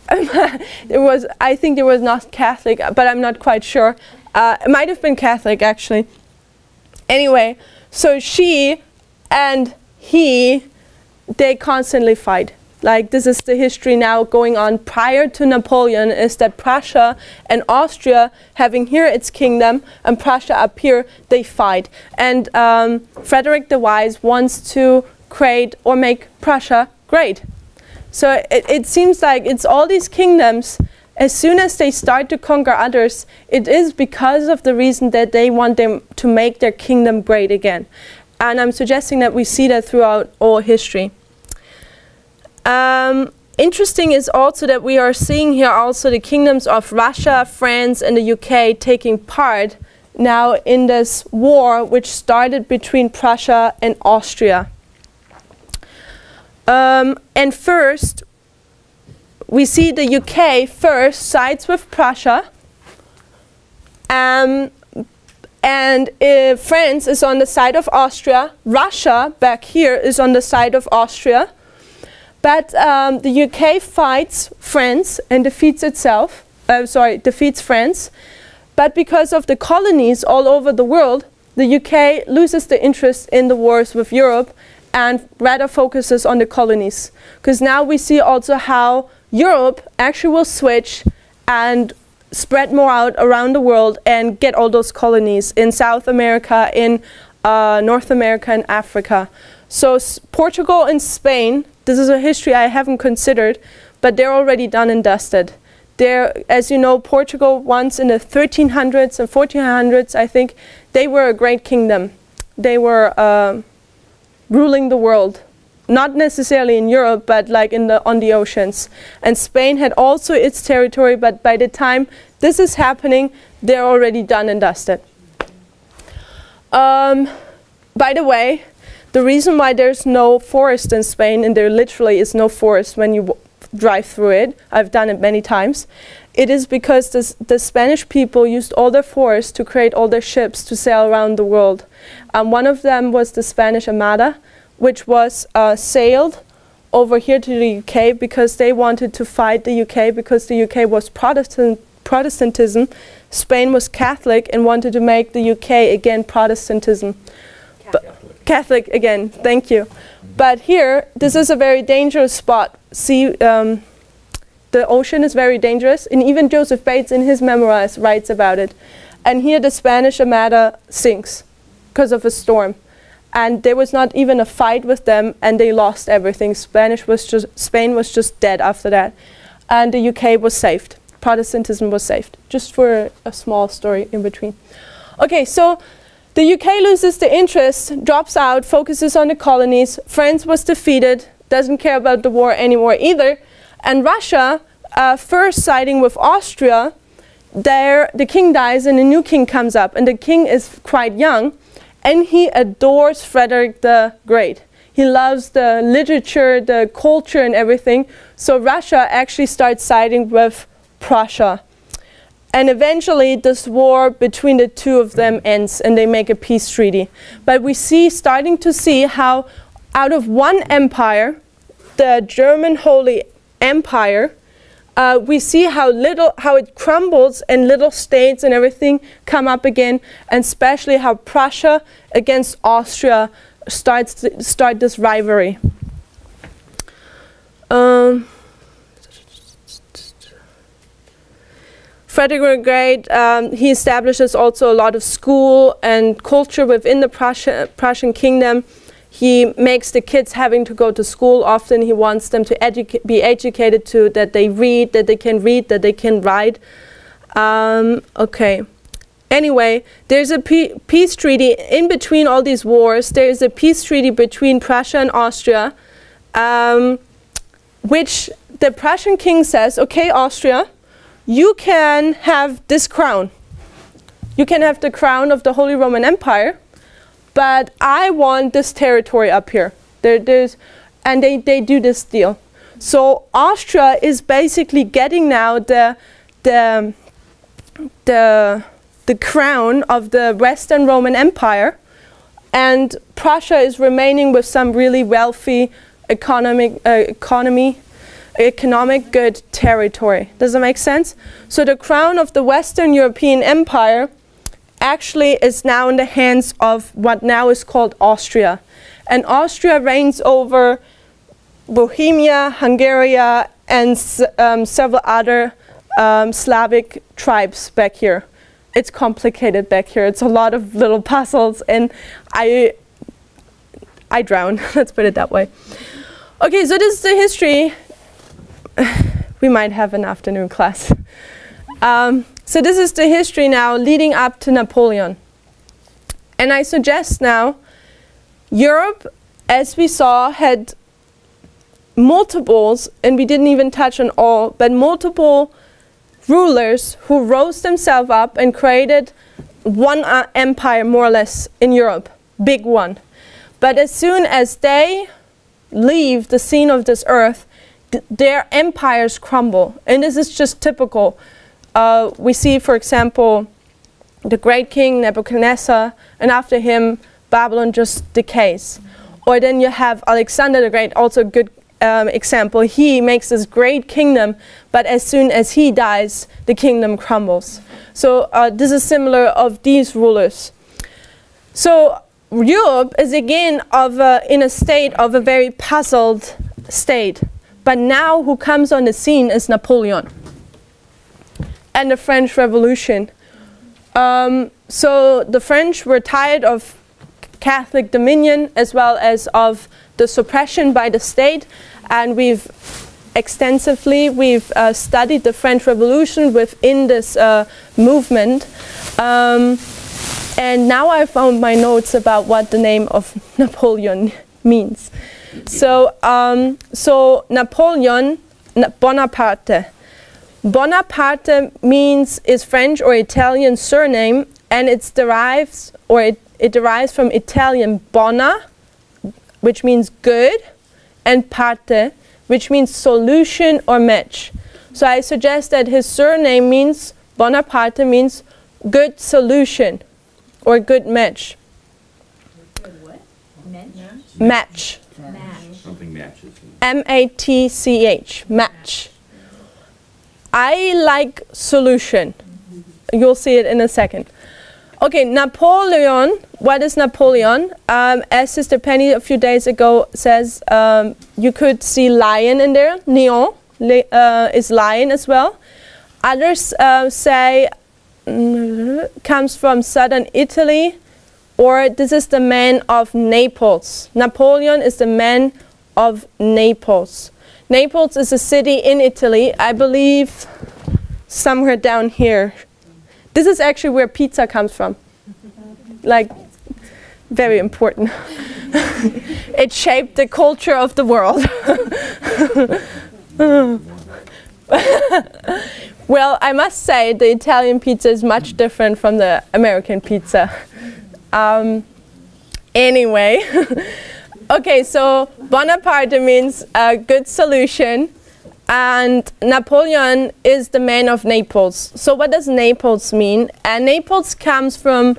I think it was not Catholic, but I'm not quite sure. It might have been Catholic actually. Anyway, so she and he, they constantly fight. Like, this is the history now going on prior to Napoleon, is that Prussia and Austria, having here its kingdom, and Prussia up here, they fight. And Frederick the Wise wants to create or make Prussia great. So it seems like it's all these kingdoms, as soon as they start to conquer others, it is because of the reason that they want them to make their kingdom great again. And I'm suggesting that we see that throughout all history. Interesting is also that we are seeing here also the kingdoms of Russia, France, and the UK taking part now in this war which started between Prussia and Austria. And first, we see the UK first sides with Prussia, and France is on the side of Austria. Russia, back here, is on the side of Austria. But the UK fights France and defeats itself, defeats France. But because of the colonies all over the world, the UK loses the interest in the wars with Europe and rather focuses on the colonies. Because now we see also how Europe actually will switch and spread more out around the world and get all those colonies in South America, in North America, and Africa. So Portugal and Spain, this is a history I haven't considered, but they're already done and dusted. They're, as you know, Portugal once in the 1300s and 1400s, I think, they were a great kingdom. They were ruling the world. Not necessarily in Europe, but like on the oceans. And Spain had also its territory, but by the time this is happening, they're already done and dusted. By the way, the reason why there's no forest in Spain, and there literally is no forest when you drive through it, I've done it many times, it is because the Spanish people used all their forests to create all their ships to sail around the world. One of them was the Spanish Armada, which was sailed over here to the UK because they wanted to fight the UK because the UK was Protestantism. Spain was Catholic and wanted to make the UK again Protestantism. Catholic again, thank you. But here, this is a very dangerous spot. See, the ocean is very dangerous, and even Joseph Bates in his memoirs writes about it. And here the Spanish Armada sinks because of a storm. And there was not even a fight with them, and they lost everything. Spain was just dead after that. And the UK was saved. Protestantism was saved. Just for a small story in between. Okay, so the UK loses the interest, drops out, focuses on the colonies. France was defeated, doesn't care about the war anymore either. And Russia, first siding with Austria, the king dies and a new king comes up. And the king is quite young. And he adores Frederick the Great. He loves the literature, the culture, and everything. So Russia actually starts siding with Prussia. And eventually this war between the two of them ends and they make a peace treaty. But we see, starting to see how out of one empire, the German Holy Empire, we see how it crumbles and little states and everything come up again, and especially how Prussia against Austria start this rivalry. Frederick the Great, he establishes also a lot of school and culture within the Prussian kingdom. He makes the kids having to go to school often. He wants them to be educated to that they read, that they can write. Okay. Anyway, there's a peace treaty in between all these wars. There is a peace treaty between Prussia and Austria, which the Prussian king says, okay, Austria, you can have this crown. You can have the crown of the Holy Roman Empire, but I want this territory up here. And they do this deal. So Austria is basically getting now the crown of the Western Roman Empire, and Prussia is remaining with some really wealthy economic good territory. Does that make sense? So the crown of the Western European Empire actually is now in the hands of what now is called Austria. And Austria reigns over Bohemia, Hungary, and several other Slavic tribes back here. It's complicated back here. It's a lot of little puzzles, and I drown. Let's put it that way. Okay, so this is the history. We might have an afternoon class. So this is the history now leading up to Napoleon. And I suggest now, Europe, as we saw, had multiples, and we didn't even touch on all, but multiple rulers who rose themselves up and created one empire, more or less, in Europe, big one. But as soon as they leave the scene of this earth, their empires crumble. And this is just typical. We see, for example, the great king Nebuchadnezzar, and after him, Babylon just decays. Or then you have Alexander the Great, also a good example. He makes this great kingdom, but as soon as he dies, the kingdom crumbles. So this is similar of these rulers. So Europe is again in a state of a very puzzled state. But now who comes on the scene is Napoleon and the French Revolution. So the French were tired of Catholic dominion as well as of the suppression by the state, and we've extensively studied the French Revolution within this movement. And now I found my notes about what the name of Napoleon means. So, Napoleon, Bonaparte. Bonaparte is French or Italian surname, and it derives from Italian bona, which means good, and parte, which means solution or match. So I suggest that his surname means, Bonaparte means good solution or good match. Good what? Match. Something matches. M-A-T-C-H, match. I like solution. You'll see it in a second. Okay, Napoleon. What is Napoleon? As Sister Penny a few days ago says, you could see lion in there. Neon is lion as well. Others say comes from southern Italy, or this is the man of Naples. Napoleon is the man of Naples. Naples is a city in Italy, I believe somewhere down here. This is actually where pizza comes from. Like, very important. It shaped the culture of the world. Well, I must say the Italian pizza is much different from the American pizza. Anyway, okay, so Bonaparte means a good solution, and Napoleon is the man of Naples. So what does Naples mean? Naples comes from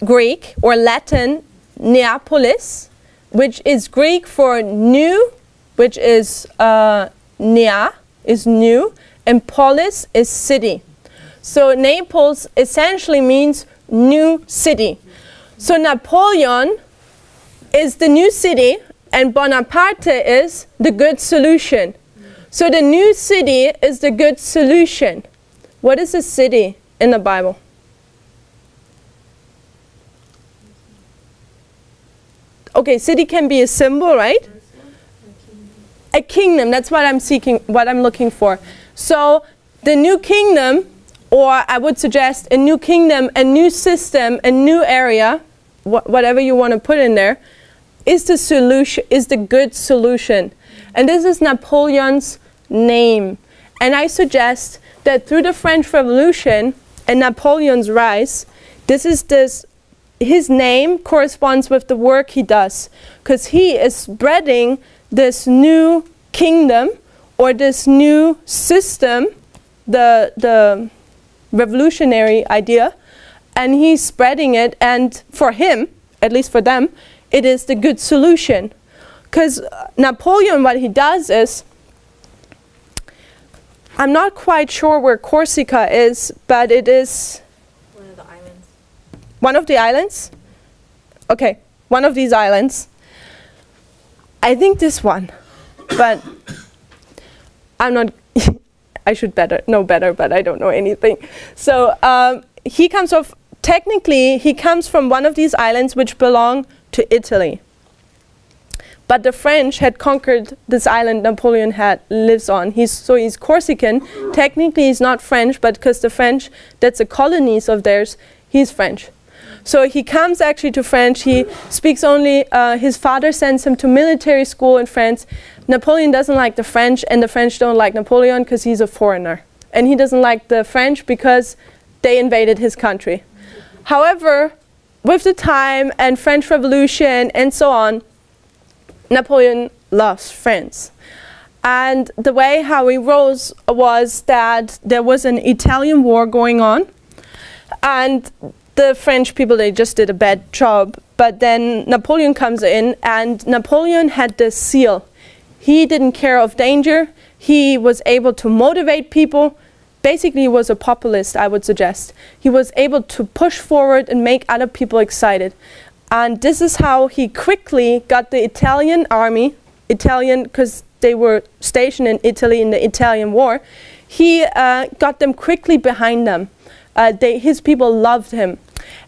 Greek or Latin, Neapolis, which is Greek for new, which is nea, is new, and polis is city. So Naples essentially means new city. So Napoleon is the new city, and Bonaparte is the good solution. So the new city is the good solution. What is a city in the Bible? Okay, city can be a symbol, right? A kingdom, that's what I'm seeking, what I'm looking for. So the new kingdom, or I would suggest a new kingdom, a new system, a new area, whatever you want to put in there, is the solution, is the good solution. And this is Napoleon's name. And I suggest that through the French Revolution and Napoleon's rise, his name corresponds with the work he does, because he is spreading this new kingdom or this new system, the revolutionary idea, and he's spreading it, and for him, at least for them, it is the good solution. Because Napoleon, what he does is, I'm not quite sure where Corsica is, but it is One of the islands. one of the islands? Okay, one of these islands. I think this one, but I'm not, I should know better, but I don't know anything. So he comes off, technically he comes from one of these islands which belong to Italy. But the French had conquered this island Napoleon lives on. So he's Corsican. Technically he's not French, but because the French, that's the colonies of theirs, he's French. So he comes actually to France. He speaks only, his father sends him to military school in France. Napoleon doesn't like the French, and the French don't like Napoleon because he's a foreigner. And he doesn't like the French because they invaded his country. However, with the time and French Revolution and so on, Napoleon loves France. And the way how he rose was that there was an Italian war going on, and the French people, they just did a bad job. But then Napoleon comes in, and Napoleon had this seal. He didn't care of danger. He was able to motivate people. Basically, he was a populist, I would suggest. He was able to push forward and make other people excited. And this is how he quickly got the Italian army, Italian, because they were stationed in Italy in the Italian War. He got them quickly behind them. His people loved him.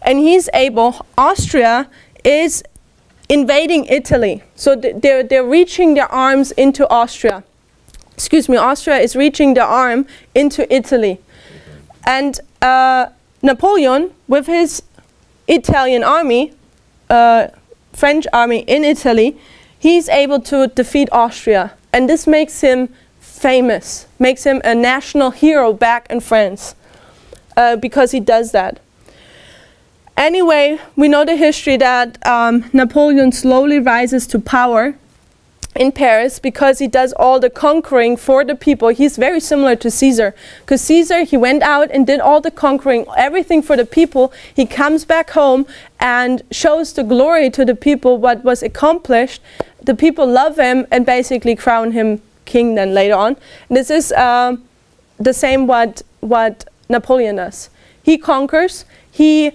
And he's able, Austria is invading Italy. So they're reaching their arms into Austria. Excuse me, Austria is reaching their arm into Italy. And Napoleon, with his Italian army, French army in Italy, he's able to defeat Austria. And this makes him famous, makes him a national hero back in France, because he does that. Anyway, we know the history that Napoleon slowly rises to power in Paris because he does all the conquering for the people. He's very similar to Caesar, because Caesar, he went out and did all the conquering, everything for the people. He comes back home and shows the glory to the people what was accomplished. The people love him and basically crown him king then later on. And this is the same what Napoleon does. He conquers, he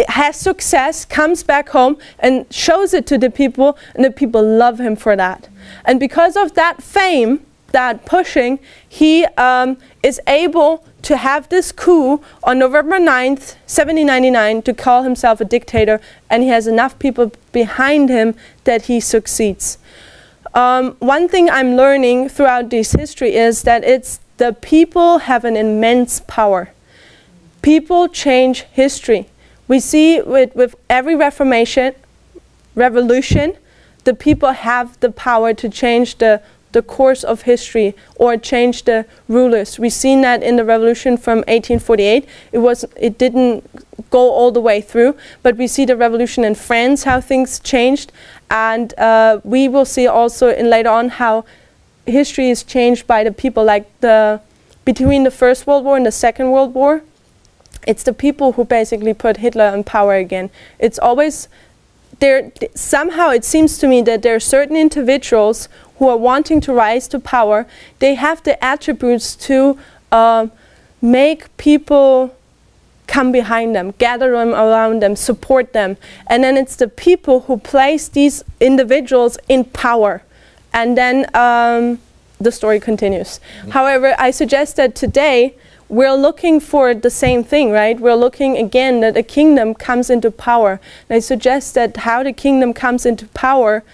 has success, comes back home and shows it to the people, and the people love him for that. And because of that fame, that pushing, he is able to have this coup on November 9th, 1799, to call himself a dictator, and he has enough people behind him that he succeeds. One thing I'm learning throughout this history is that it's the people have an immense power. People change history. We see with every revolution, the people have the power to change the course of history or change the rulers. We've seen that in the revolution from 1848. It didn't go all the way through, but we see the revolution in France, how things changed. And we will see also later on how history is changed by the people, like between the First World War and the Second World War. It's the people who basically put Hitler in power again. It's always there. Somehow it seems to me that there are certain individuals who are wanting to rise to power. They have the attributes to make people come behind them, gather them around them, support them. And then it's the people who place these individuals in power. And then the story continues. However, I suggest that today we're looking for the same thing, right? We're looking again that a kingdom comes into power. And I suggest that how the kingdom comes into power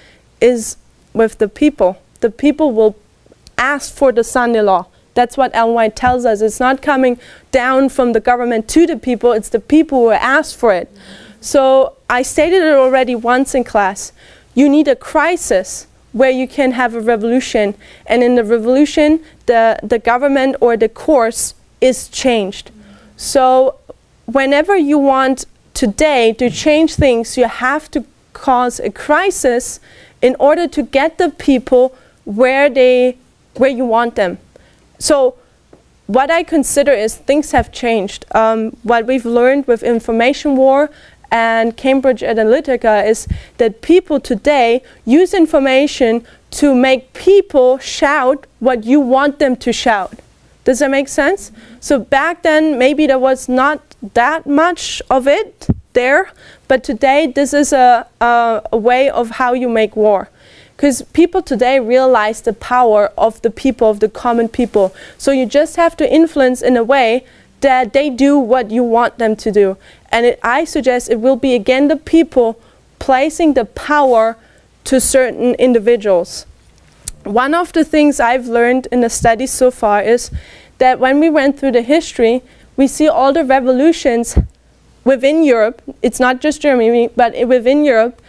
is with the people. The people will ask for the son-in-law. That's what Ellen White tells us. It's not coming down from the government to the people, it's the people who ask for it. So I stated it already once in class. You need a crisis where you can have a revolution. And in the revolution, the government or the course is changed. So whenever you want today to change things, you have to cause a crisis in order to get the people where you want them. So what I consider is things have changed. What we've learned with information war and Cambridge Analytica is that people today use information to make people shout what you want them to shout. Does that make sense? So back then, maybe there was not that much of it there, but today this is a way of how you make war. Because people today realize the power of the people, of the common people. So you just have to influence in a way that they do what you want them to do. And I suggest it will be again the people placing the power to certain individuals. One of the things I've learned in the studies so far is that when we went through the history, we see all the revolutions within Europe, it's not just Germany, but within Europe,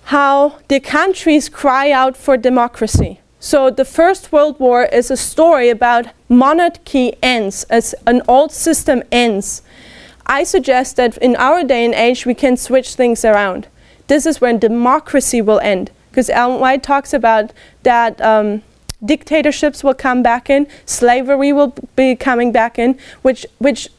how the countries cry out for democracy. So the First World War is a story about monarchy ends, as an old system ends. I suggest that in our day and age we can switch things around. This is when democracy will end. Because Ellen White talks about that dictatorships will come back in, slavery will be coming back in, which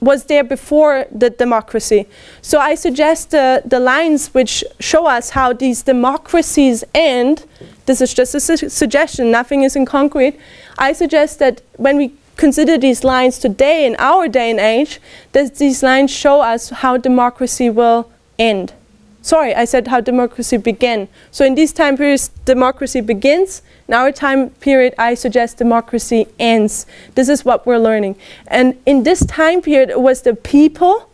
was there before the democracy. So I suggest the lines which show us how these democracies end. This is just a suggestion, nothing is in concrete. I suggest that when we consider these lines today in our day and age, that these lines show us how democracy will end. Sorry, I said how democracy began. So in these time periods, democracy begins. In our time period, I suggest democracy ends. This is what we're learning. And in this time period, it was the people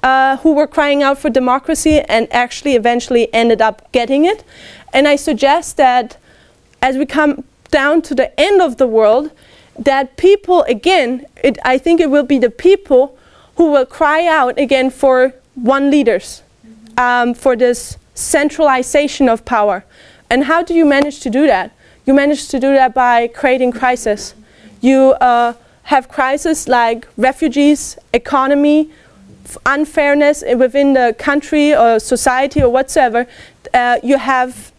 who were crying out for democracy and actually eventually ended up getting it. And I suggest that as we come down to the end of the world, that people, again, I think it will be the people who will cry out again for one leaders. For this centralization of power. And how do you manage to do that? You manage to do that by creating crisis. You have crises like refugees, economy, unfairness within the country or society or whatsoever. You have,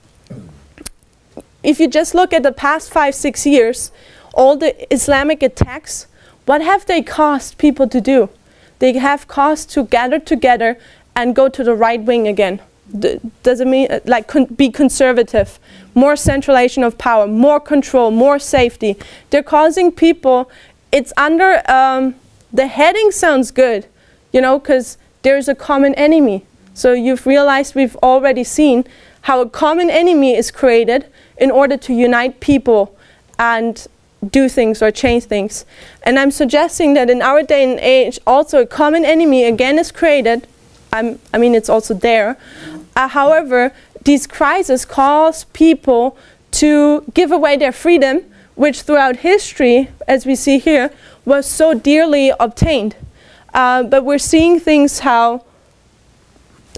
if you just look at the past 5-6 years, all the Islamic attacks, what have they caused people to do? They have caused to gather together and go to the right wing again. Does it mean like be conservative? More centralization of power, more control, more safety. They're causing people, it's under, the heading sounds good, you know, because there's a common enemy. So you've realized we've already seen how a common enemy is created in order to unite people and do things or change things. And I'm suggesting that in our day and age also a common enemy again is created. I mean, it's also there. However, these crises cause people to give away their freedom, which throughout history, as we see here, was so dearly obtained. But we're seeing things how,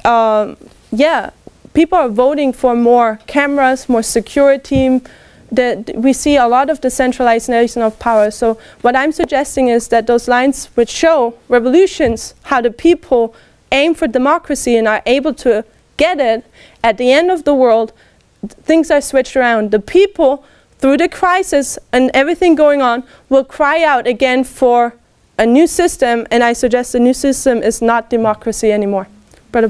yeah, people are voting for more cameras, more security. We see a lot of the centralization of power. So what I'm suggesting is that those lines which show revolutions, how the people aim for democracy and are able to get it, at the end of the world, things are switched around. The people, through the crisis and everything going on, will cry out again for a new system, and I suggest the new system is not democracy anymore. Brother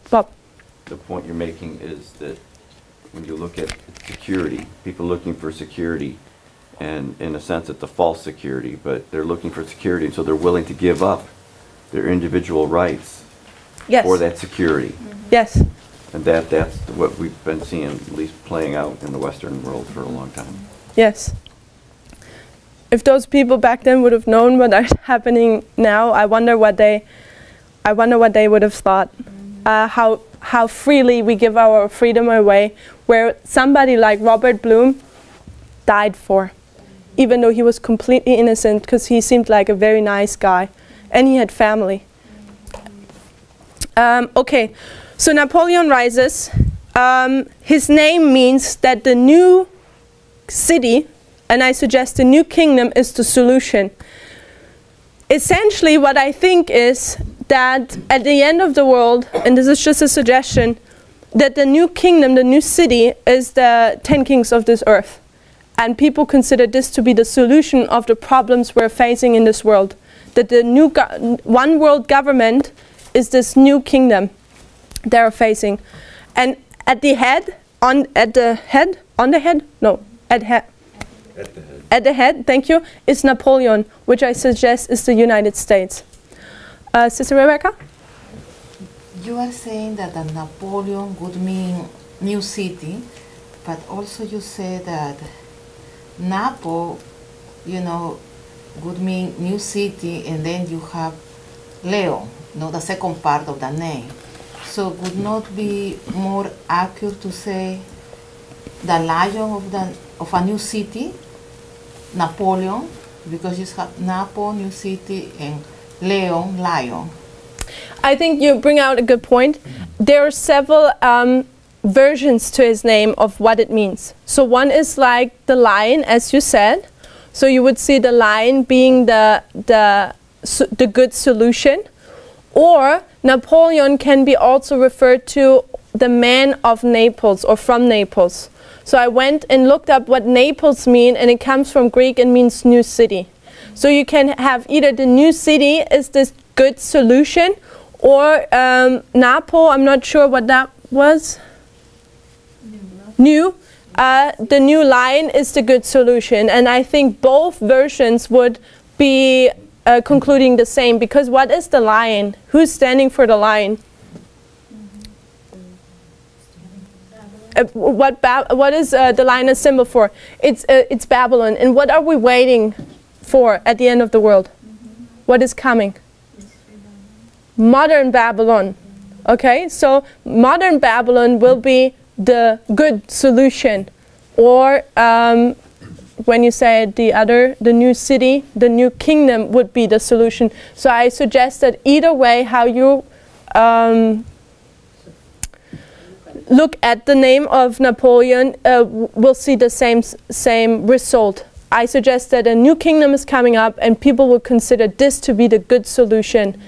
Bob. The point you're making is that when you look at security, people looking for security, and in a sense it's a false security, but they're looking for security, so they're willing to give up their individual rights for that security. Yes. And that's what we've been seeing, at least playing out in the Western world for a long time. Yes. If those people back then would have known what is happening now, I wonder what they would have thought. How freely we give our freedom away, where somebody like Robert Bloom died for, even though he was completely innocent, because he seemed like a very nice guy. And he had family. Okay, so Napoleon rises. His name means that the new city, and I suggest the new kingdom, is the solution. Essentially, what I think is that at the end of the world, and this is just a suggestion, that the new kingdom, the new city, is the 10 kings of this earth. And people consider this to be the solution of the problems we're facing in this world. That the new one world government is this new kingdom they're facing. And at the head, thank you, is Napoleon, which I suggest is the United States. Sister Rebecca? You are saying that the Napoleon would mean new city, but also you say that Napo, you know, would mean new city, and then you have Leo, the second part of the name. So would not be more accurate to say the lion of a new city, Napoleon, because you have Napo, new city, and Leon, lion. I think you bring out a good point. There are several versions to his name of what it means. So one is like the lion, as you said. So you would see the lion being the good solution. Or Napoleon can be also referred to the man of Naples or from Naples. So I went and looked up what Naples mean, and it comes from Greek and means new city. So you can have either the new city is this good solution, or Napo, I'm not sure what that was. New. The new lion is the good solution. And I think both versions would be concluding the same, because what is the lion? Who's standing for the lion? What is the lion a symbol for? It's Babylon. And what are we waiting for at the end of the world? What is coming? Modern Babylon. Okay, so modern Babylon will be the good solution. Or when you say the new city, the new kingdom would be the solution. So I suggest that either way, how you look at the name of Napoleon, we'll see the same result. I suggest that a new kingdom is coming up, and people will consider this to be the good solution.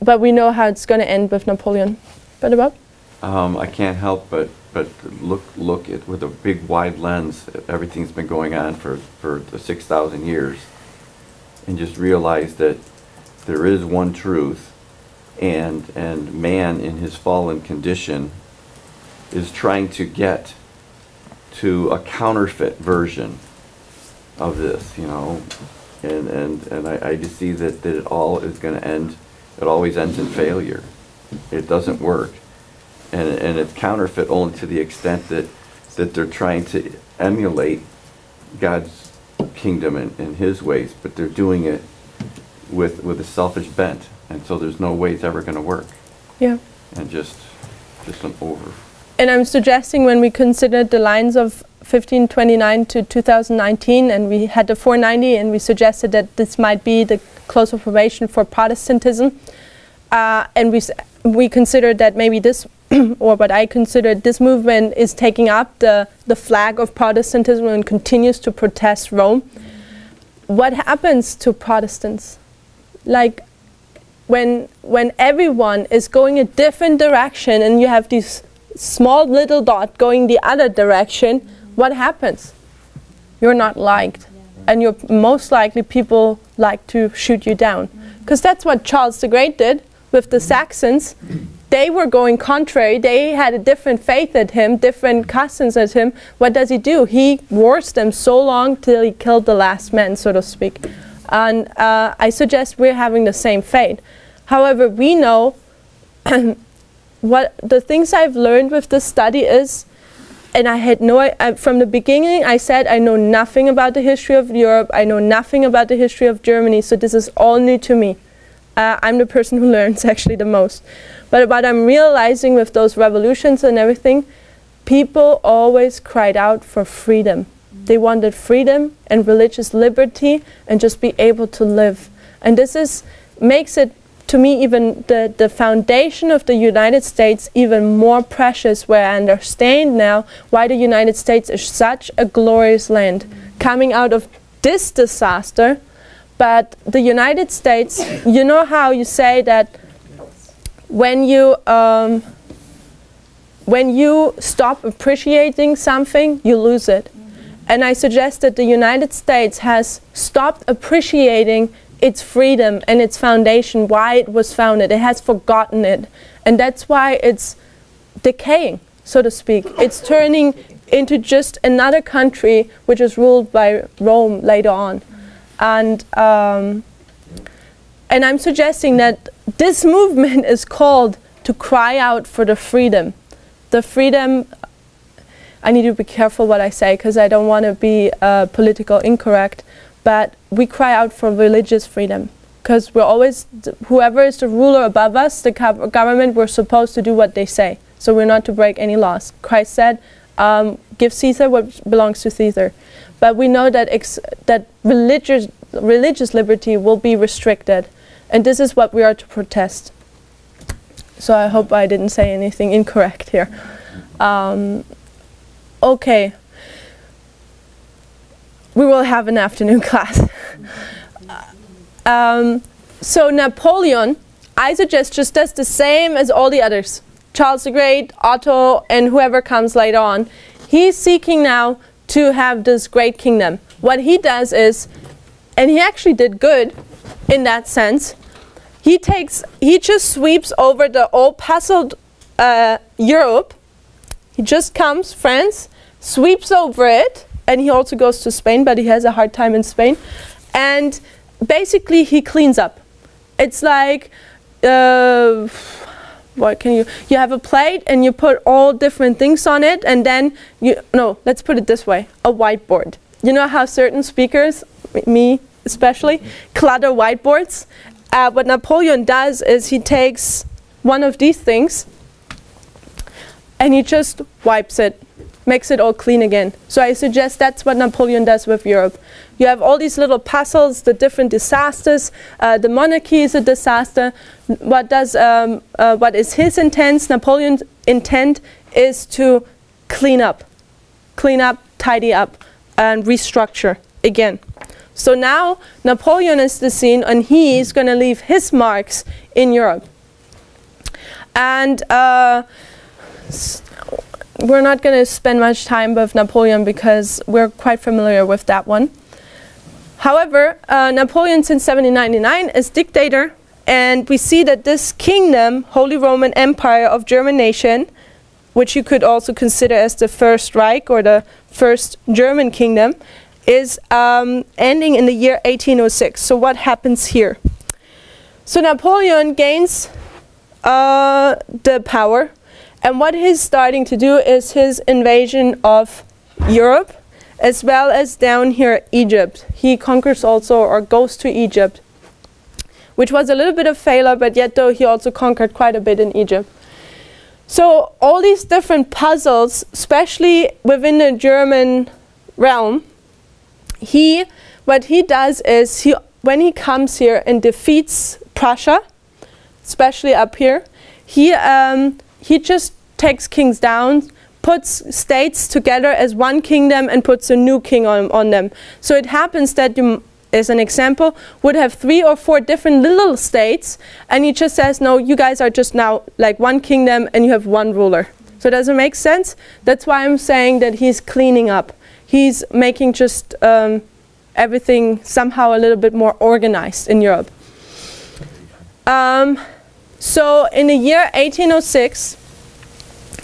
But we know how it's going to end with Napoleon. But about? I can't help but look at with a big wide lens at everything's been going on for the 6,000 years, and just realize that there is one truth, and man in his fallen condition is trying to get to a counterfeit version of this, you know, and I just see that it all is going to end. It always ends in failure. It doesn't work. And it's counterfeit only to the extent that they're trying to emulate God's kingdom and his ways, but they're doing it with a selfish bent, and so there's no way it's ever going to work. Yeah. And just an over. And I'm suggesting, when we considered the lines of 1529 to 2019, and we had the 490, and we suggested that this might be the close of probation for Protestantism, and we considered that maybe this, or what I considered, this movement is taking up the flag of Protestantism and continues to protest Rome. What happens to Protestants? Like, when everyone is going a different direction, and you have these small little dot going the other direction, what happens? You're not liked, and you're most likely people like to shoot you down, because that's what Charles the Great did with the Saxons. They were going contrary. They had a different faith at him, different customs at him. What does he do? He wars them so long till he killed the last man, so to speak. And I suggest we're having the same fate. However, we know what the things I've learned with this study is, and I had from the beginning I said I know nothing about the history of Europe, I know nothing about the history of Germany, so this is all new to me. I'm the person who learns actually the most. But what I'm realizing with those revolutions and everything, people always cried out for freedom. They wanted freedom and religious liberty and just be able to live. And this makes it, to me, even the foundation of the United States even more precious, where I understand now why the United States is such a glorious land, coming out of this disaster. But the United States, you know how you say that when you stop appreciating something, you lose it. And I suggest that the United States has stopped appreciating its freedom and its foundation, why it was founded. It has forgotten it. And that's why it's decaying, so to speak. It's turning into just another country which is ruled by Rome later on. And I'm suggesting that this movement is called to cry out for the freedom. The freedom, I need to be careful what I say, because I don't want to be political incorrect, but we cry out for religious freedom, because we're always, whoever is the ruler above us, the government, we're supposed to do what they say. So we're not to break any laws. Christ said, give Caesar what belongs to Caesar. But we know that that religious liberty will be restricted, and this is what we are to protest. So I hope I didn't say anything incorrect here. Okay. We will have an afternoon class. So Napoleon, I suggest, just does the same as all the others. Charles the Great, Otto, and whoever comes later on. He's seeking now to have this great kingdom. What he does is, and he actually did good in that sense, he just sweeps over the old puzzled Europe. He just comes, France, sweeps over it, and he also goes to Spain, but he has a hard time in Spain. And basically he cleans up. It's like, what can you have a plate and you put all different things on it, and then let's put it this way, a whiteboard. You know how certain speakers, me especially, clutter whiteboards? What Napoleon does is he takes one of these things and he just wipes it, makes it all clean again. So I suggest that's what Napoleon does with Europe. You have all these little puzzles, the different disasters. The monarchy is a disaster. What is his intent? Napoleon's intent is to clean up, tidy up, and restructure again. So now Napoleon is the scene, and he is going to leave his marks in Europe. And we're not going to spend much time with Napoleon because we're quite familiar with that one. However, Napoleon since 1799 is dictator, and we see that this kingdom, Holy Roman Empire of German nation, which you could also consider as the First Reich or the first German kingdom, is ending in the year 1806. So what happens here? So Napoleon gains the power, and what he's starting to do is his invasion of Europe, as well as down here Egypt. He conquers also, or goes to Egypt, which was a little bit of failure, but yet though he also conquered quite a bit in Egypt. So all these different puzzles, especially within the German realm, what he does is, when he comes here and defeats Prussia, especially up here, he just takes kings down, puts states together as one kingdom, and puts a new king on them. So it happens that you, as an example, would have 3 or 4 different little states, and he just says, no, you guys are just now like one kingdom and you have one ruler. So does it make sense? That's why I'm saying that he's cleaning up. He's making just everything somehow a little bit more organized in Europe. So in the year 1806,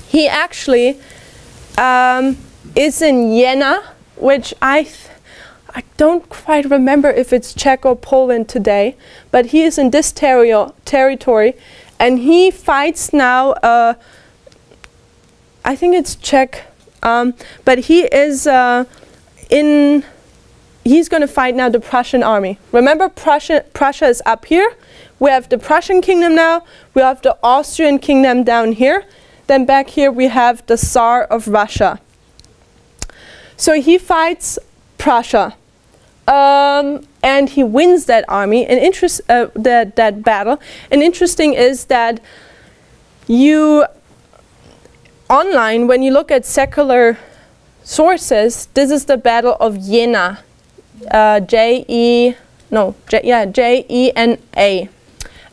he actually is in Jena, which I don't quite remember if it's Czech or Poland today, but he is in this territory, and he fights now, I think it's Czech, but he is he's going to fight now the Prussian army. Remember, Prussia is up here. We have the Prussian kingdom now. We have the Austrian kingdom down here. Then back here we have the Tsar of Russia. So he fights Prussia, and he wins that army, and that battle. And interesting is that online, when you look at secular sources, this is the Battle of Jena, J-E-N-A,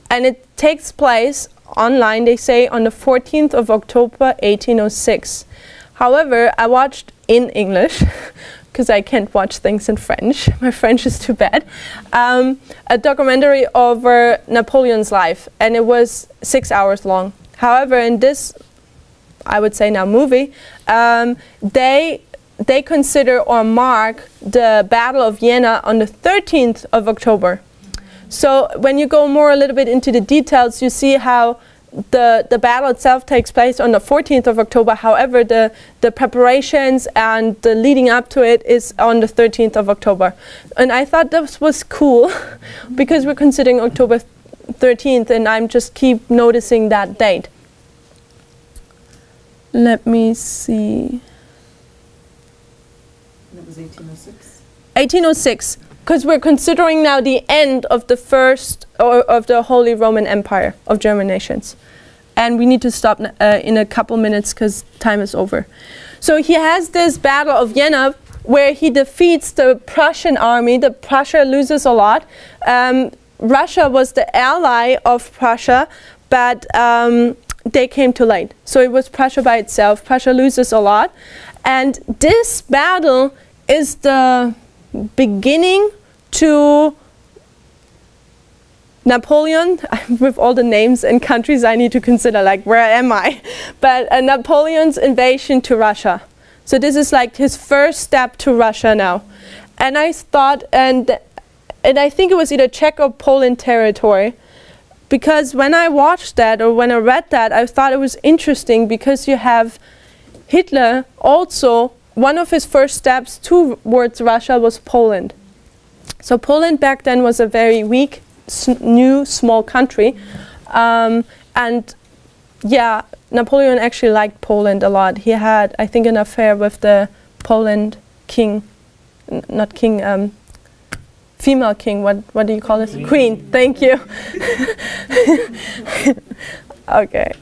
and it takes place online, they say, on the 14th of October 1806. However, I watched in English, because I can't watch things in French, my French is too bad, a documentary over Napoleon's life, and it was 6 hours long. However, in this, I would say now, movie, they consider or mark the Battle of Jena on the 13th of October. So when you go more a little bit into the details, you see how the battle itself takes place on the 14th of October. However, the preparations and the leading up to it is on the 13th of October. And I thought this was cool because we're considering October 13th, and I'm just keep noticing that date. Let me see. That was 1806? 1806. Because we're considering now the end of the first, or of the Holy Roman Empire of German nations. and we need to stop in a couple minutes because time is over. So he has this Battle of Jena where he defeats the Prussian army. The Prussia loses a lot. Russia was the ally of Prussia, but they came too late. So it was Prussia by itself. Prussia loses a lot. And this battle is the beginning to Napoleon, with all the names and countries I need to consider, like where am I? But Napoleon's invasion to Russia. So this is like his first step to Russia now. And I thought, and I think it was either Czech or Poland territory, because when I watched that or when I read that, I thought it was interesting because you have Hitler also, one of his first steps towards Russia was Poland. So Poland back then was a very weak, new, small country. And yeah, Napoleon actually liked Poland a lot. He had, I think, an affair with the Poland king, not king, female king, what do you call this? Queen, thank you. Okay,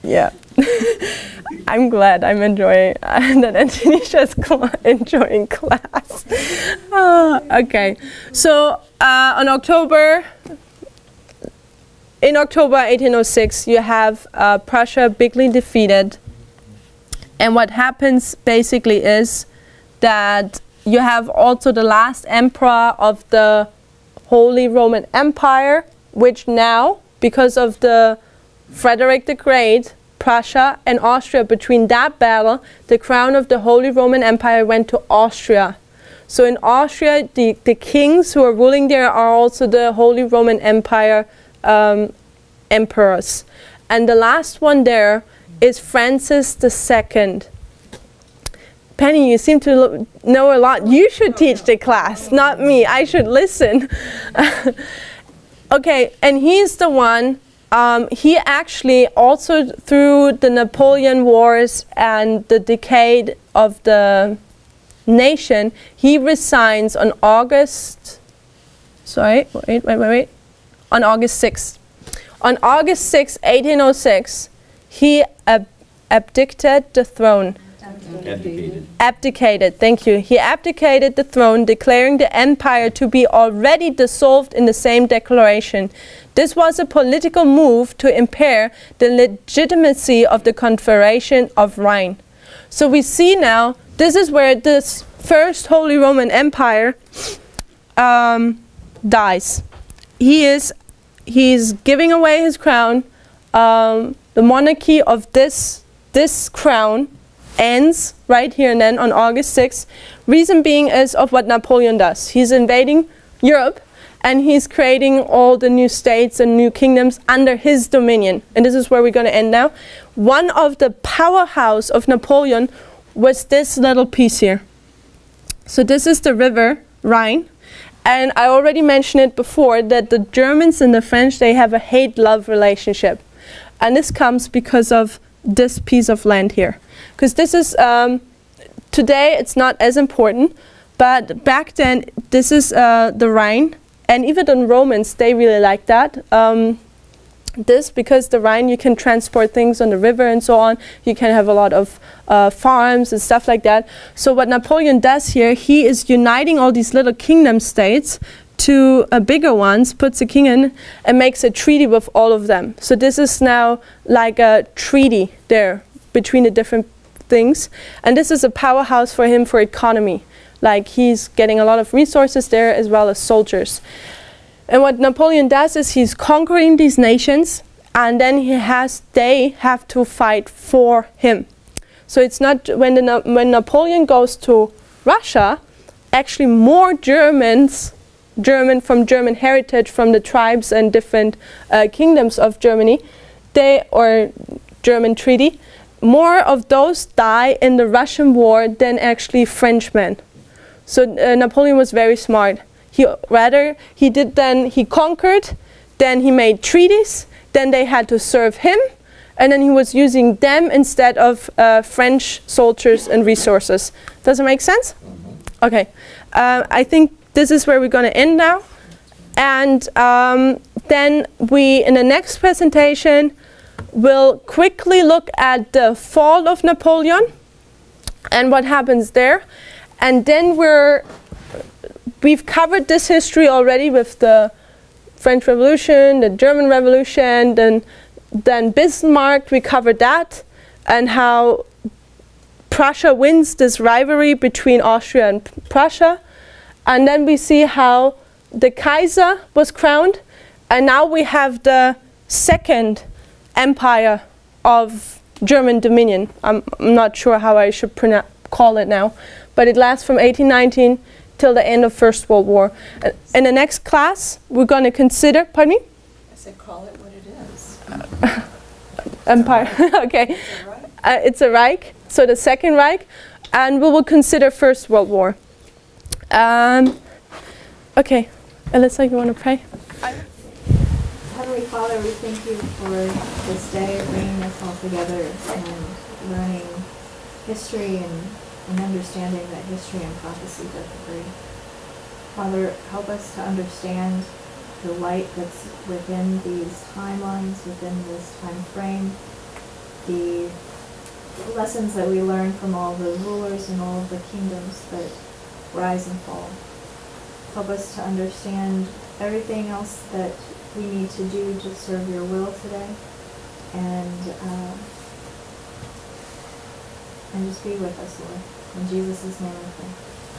yeah. I'm glad I'm enjoying that Antonisha's enjoying class. Okay, so in October 1806, you have Prussia bigly defeated. And what happens basically is that you have also the last emperor of the Holy Roman Empire, which now, because of the Frederick the Great, Prussia and Austria, between that battle, the crown of the Holy Roman Empire went to Austria. So in Austria, the kings who are ruling there are also the Holy Roman Empire emperors. And the last one there is Francis II. Penny, you seem to know a lot. You should teach the class, not me. I should listen. Okay, and he's the one, he actually also, through the Napoleon Wars and the decay of the nation, he resigns on August, sorry, wait, on August 6th. On August 6, 1806, he abdicated the throne. Abdicated, thank you. He abdicated the throne, declaring the empire to be already dissolved in the same declaration. This was a political move to impair the legitimacy of the Confederation of Rhine. So we see now, this is where this first Holy Roman Empire dies. He's giving away his crown. The monarchy of this crown ends right here and then on August 6th. Reason being is of what Napoleon does. He's invading Europe and he's creating all the new states and new kingdoms under his dominion. And this is where we're going to end now. One of the powerhouse of Napoleon was this little piece here. So this is the river Rhine. And I already mentioned it before that the Germans and the French, they have a hate-love relationship. And this comes because of this piece of land here. Because this is, today it's not as important, but back then this is the Rhine. And even the Romans, they really like that. This, because the Rhine, you can transport things on the river and so on. You can have a lot of farms and stuff like that. So what Napoleon does here, he is uniting all these little kingdom states to bigger ones, puts a king in, and makes a treaty with all of them. So this is now like a treaty there between the different things. And this is a powerhouse for him for economy. Like he's getting a lot of resources there as well as soldiers. And what Napoleon does is he's conquering these nations, and then they have to fight for him. So it's not when Napoleon goes to Russia, actually more Germans, from German heritage, from the tribes and different kingdoms of Germany, or German treaty, more of those die in the Russian war than actually Frenchmen. So Napoleon was very smart. He conquered, then he made treaties, then they had to serve him, and then he was using them instead of French soldiers and resources. Does it make sense? Okay. I think this is where we're going to end now. And then in the next presentation, we'll quickly look at the fall of Napoleon and what happens there. And then we've covered this history already with the French Revolution, the German Revolution, then Bismarck, we covered that, and how Prussia wins this rivalry between Austria and Prussia. And then we see how the Kaiser was crowned, and now we have the second empire of German dominion. I'm not sure how I should call it now, but it lasts from 1819 till the end of First World War. In the next class, we're going to consider, pardon me? I said call it what it is. Empire, okay. It's a Reich, so the Second Reich, and we will consider First World War. Okay, Alyssa, you want to pray? Heavenly Father, we thank you for this day, bringing us all together and learning history and understanding that history and prophecy both agree. Father, help us to understand the light that's within these timelines, within this time frame, the lessons that we learn from all the rulers and all of the kingdoms that rise and fall. Help us to understand everything else that we need to do to serve your will today, and just be with us, Lord. In Jesus' name I pray.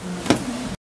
Amen.